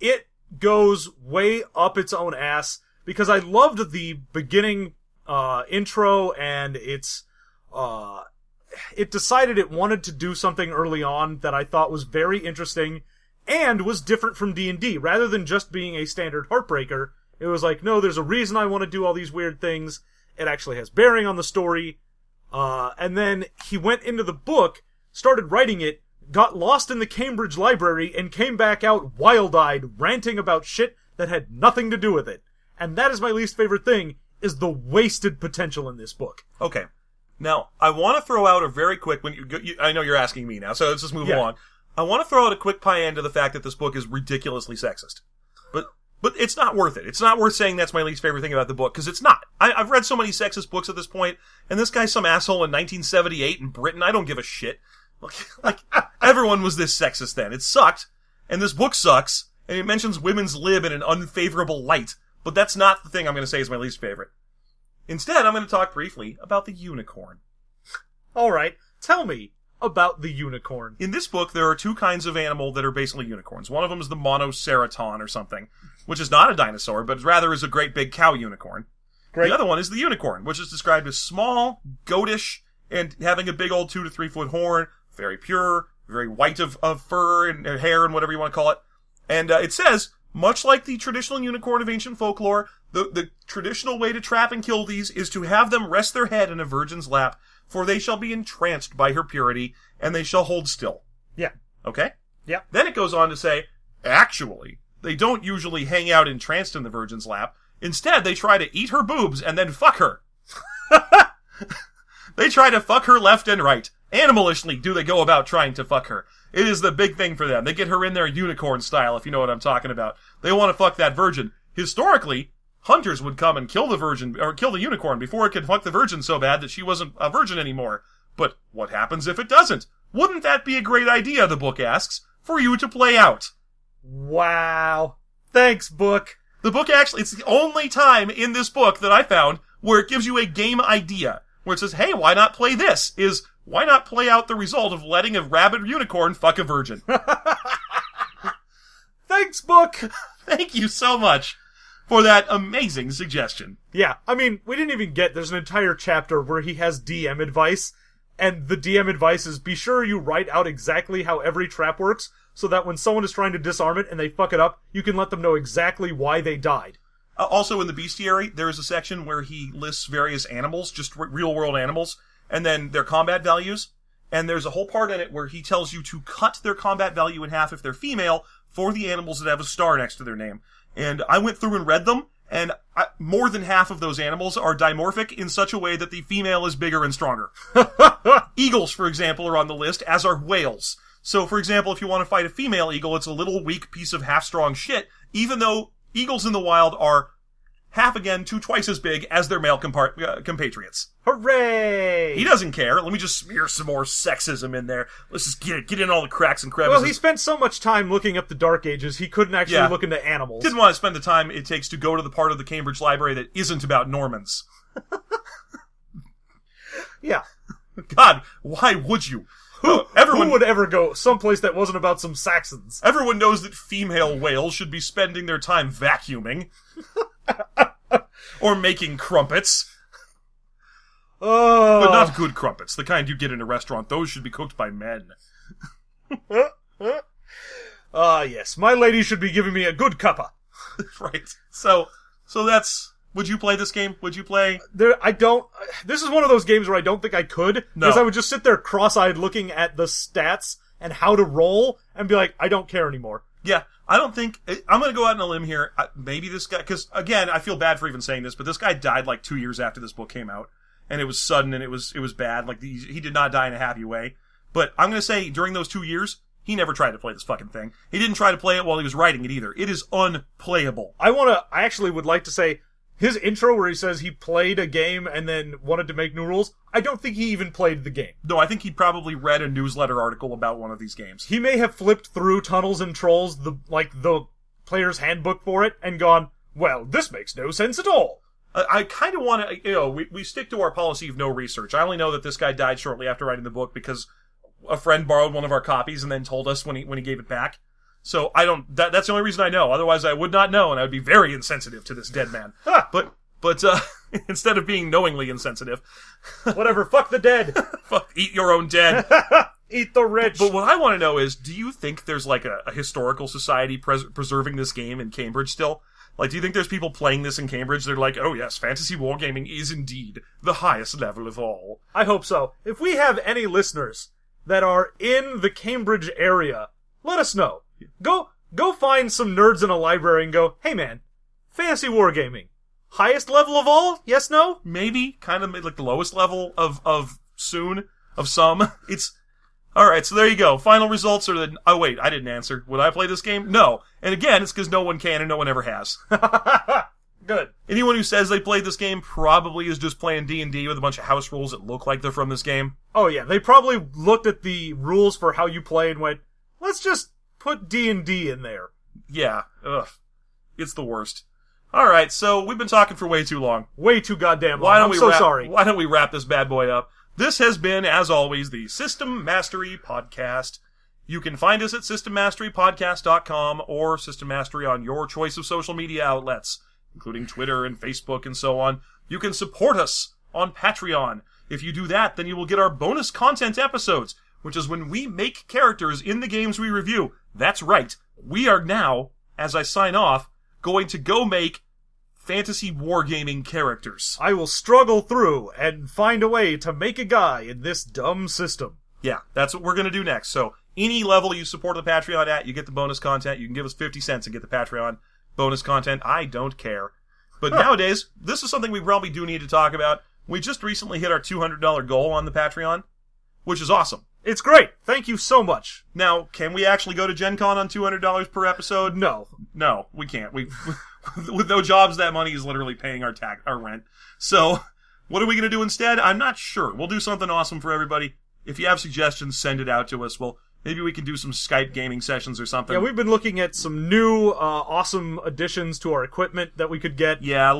it goes way up its own ass. Because I loved the beginning intro, and it decided it wanted to do something early on that I thought was very interesting and was different from D&D. Rather than just being a standard Heartbreaker, it was like, no, there's a reason I want to do all these weird things. It actually has bearing on the story. And then he went into the book, started writing it, got lost in the Cambridge library, and came back out wild-eyed, ranting about shit that had nothing to do with it. And that is my least favorite thing, is the wasted potential in this book. Okay. Now, I want to throw out a very quick, I know you're asking me now, so let's just move along. I want to throw out a quick pie-end to the fact that this book is ridiculously sexist. But it's not worth it. It's not worth saying that's my least favorite thing about the book, because it's not. I've read so many sexist books at this point, and this guy's some asshole in 1978 in Britain. I don't give a shit. Like everyone was this sexist then. It sucked, and this book sucks, and it mentions women's lib in an unfavorable light, but that's not the thing I'm going to say is my least favorite. Instead, I'm going to talk briefly about the unicorn. Alright, tell me about the unicorn. In this book, there are two kinds of animal that are basically unicorns. One of them is the monoceraton or something, which is not a dinosaur, but rather is a great big cow unicorn. Great. The other one is the unicorn, which is described as small, goatish, and having a big old 2 to 3 foot horn, very pure, very white of fur and hair and whatever you want to call it. And it says, much like the traditional unicorn of ancient folklore, the traditional way to trap and kill these is to have them rest their head in a virgin's lap, for they shall be entranced by her purity, and they shall hold still. Yeah. Okay? Yeah. Then it goes on to say, actually, they don't usually hang out entranced in the virgin's lap. Instead, they try to eat her boobs and then fuck her. They try to fuck her left and right. Animalishly do they go about trying to fuck her. It is the big thing for them. They get her in their unicorn style, if you know what I'm talking about. They want to fuck that virgin. Historically, hunters would come and kill the virgin, or kill the unicorn before it could fuck the virgin so bad that she wasn't a virgin anymore. But what happens if it doesn't? Wouldn't that be a great idea, the book asks, for you to play out? Wow. Thanks, book. The book actually, it's the only time in this book that I found where it gives you a game idea. Where it says, hey, why not play this? Why not play out the result of letting a rabid unicorn fuck a virgin? Thanks, book! Thank you so much for that amazing suggestion. Yeah, I mean, we didn't even there's an entire chapter where he has DM advice, and the DM advice is, be sure you write out exactly how every trap works, so that when someone is trying to disarm it and they fuck it up, you can let them know exactly why they died. Also in the bestiary, there is a section where he lists various animals, just real-world animals, and then their combat values. And there's a whole part in it where he tells you to cut their combat value in half if they're female for the animals that have a star next to their name. And I went through and read them, and more than half of those animals are dimorphic in such a way that the female is bigger and stronger. Eagles, for example, are on the list, as are whales. So, for example, if you want to fight a female eagle, it's a little weak piece of half-strong shit, even though eagles in the wild are half again to twice as big as their male compatriots. Hooray! He doesn't care. Let me just smear some more sexism in there. Let's just get in all the cracks and crevices. Well, he spent so much time looking up the Dark Ages, he couldn't actually look into animals. Didn't want to spend the time it takes to go to the part of the Cambridge Library that isn't about Normans. Yeah. God, why would you? Who would ever go someplace that wasn't about some Saxons? Everyone knows that female whales should be spending their time vacuuming. Or making crumpets. But not good crumpets, the kind you get in a restaurant. Those should be cooked by men. Yes. My lady should be giving me a good cuppa. Right. So that's... Would you play this game? Would you play? This is one of those games where I don't think I could. No. Because I would just sit there cross-eyed looking at the stats and how to roll and be like, I don't care anymore. Yeah, I don't think... I'm going to go out on a limb here. Maybe this guy... Because, again, I feel bad for even saying this, but this guy died like 2 years after this book came out. And it was sudden and it was bad. Like, he did not die in a happy way. But I'm going to say, during those 2 years, he never tried to play this fucking thing. He didn't try to play it while he was writing it either. It is unplayable. I actually would like to say... His intro where he says he played a game and then wanted to make new rules, I don't think he even played the game. No, I think he probably read a newsletter article about one of these games. He may have flipped through Tunnels and Trolls, the player's handbook for it, and gone, well, this makes no sense at all. I kind of want to, we stick to our policy of no research. I only know that this guy died shortly after writing the book because a friend borrowed one of our copies and then told us when he gave it back. So that's the only reason I know. Otherwise I would not know, and I would be very insensitive to this dead man. But instead of being knowingly insensitive. Whatever, fuck the dead. Fuck, eat your own dead. Eat the rich. But what I want to know is, do you think there's like a historical society preserving this game in Cambridge still? Like, do you think there's people playing this in Cambridge? They're like, oh yes, Fantasy Wargaming is indeed the highest level of all. I hope so. If we have any listeners that are in the Cambridge area, let us know. Go find some nerds in a library and go, hey man, Fantasy Wargaming. Highest level of all? Yes, no? Maybe. Kind of like the lowest level of some. It's... Alright, so there you go. Final results are the... Oh wait, I didn't answer. Would I play this game? No. And again, it's because no one can and no one ever has. Good. Anyone who says they played this game probably is just playing D&D with a bunch of house rules that look like they're from this game. Oh yeah, they probably looked at the rules for how you play and went, let's just put D&D in there. Yeah. Ugh. It's the worst. Alright, so we've been talking for way too long. Way too goddamn long. I'm so sorry. Why don't we wrap this bad boy up? This has been, as always, the System Mastery Podcast. You can find us at systemmasterypodcast.com or System Mastery on your choice of social media outlets, including Twitter and Facebook and so on. You can support us on Patreon. If you do that, then you will get our bonus content episodes, which is when we make characters in the games we review. That's right. We are now, as I sign off, going to go make Fantasy Wargaming characters. I will struggle through and find a way to make a guy in this dumb system. Yeah, that's what we're going to do next. So, any level you support the Patreon at, you get the bonus content. You can give us 50 cents and get the Patreon bonus content. I don't care. But nowadays, this is something we probably do need to talk about. We just recently hit our $200 goal on the Patreon, which is awesome. It's great. Thank you so much. Now, can we actually go to Gen Con on $200 per episode? No. No, we can't. We with no jobs, that money is literally paying our rent. So, what are we going to do instead? I'm not sure. We'll do something awesome for everybody. If you have suggestions, send it out to us. Maybe we can do some Skype gaming sessions or something. Yeah, we've been looking at some new, awesome additions to our equipment that we could get. Yeah,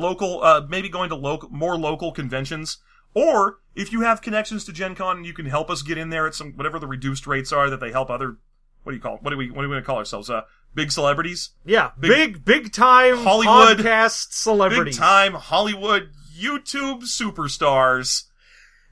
maybe going to more local conventions. Or, if you have connections to Gen Con and you can help us get in there at some, whatever the reduced rates are that they help other, what do you call it? What do we want to call ourselves? Big celebrities? Yeah, big time Hollywood podcast celebrities. Big time Hollywood YouTube superstars.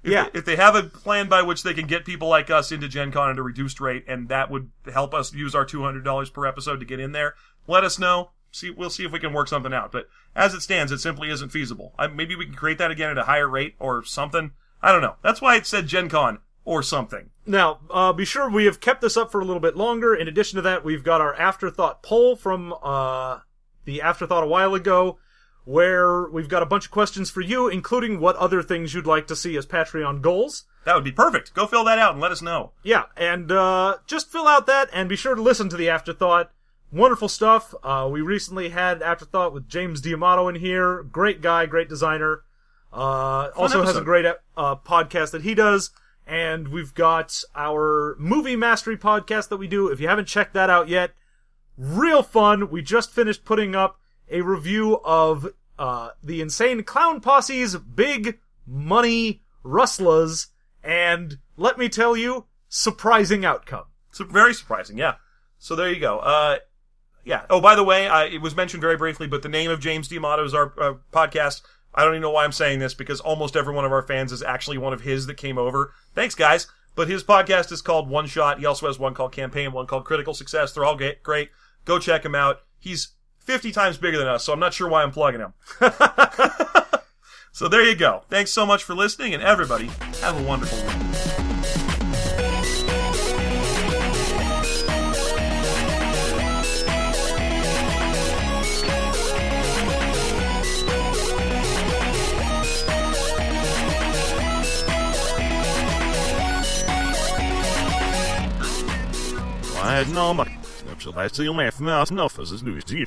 If they have a plan by which they can get people like us into Gen Con at a reduced rate, and that would help us use our $200 per episode to get in there, let us know. We'll see if we can work something out. But as it stands, it simply isn't feasible. Maybe we can create that again at a higher rate or something. I don't know. That's why it said Gen Con or something. Now, be sure we have kept this up for a little bit longer. In addition to that, we've got our Afterthought poll from the Afterthought a while ago, where we've got a bunch of questions for you, including what other things you'd like to see as Patreon goals. That would be perfect. Go fill that out and let us know. Yeah, and just fill out that, and be sure to listen to the Afterthought. Wonderful stuff. We recently had Afterthought with James D'Amato in here. Great guy, great designer. Also has a great podcast that he does. And we've got our Movie Mastery podcast that we do. If you haven't checked that out yet, real fun. We just finished putting up a review of the Insane Clown Posse's Big Money Rustlers. And let me tell you, surprising outcome. It's very surprising, yeah. So there you go. Yeah. Oh, by the way, it was mentioned very briefly, but the name of James D'Amato is our podcast. I don't even know why I'm saying this, because almost every one of our fans is actually one of his that came over. Thanks, guys. But his podcast is called One Shot. He also has one called Campaign, one called Critical Success. They're all great. Go check him out. He's 50 times bigger than us, so I'm not sure why I'm plugging him. So there you go. Thanks so much for listening, and everybody, have a wonderful week. I had no money. Snapshot I see my mouth enough as is news to you.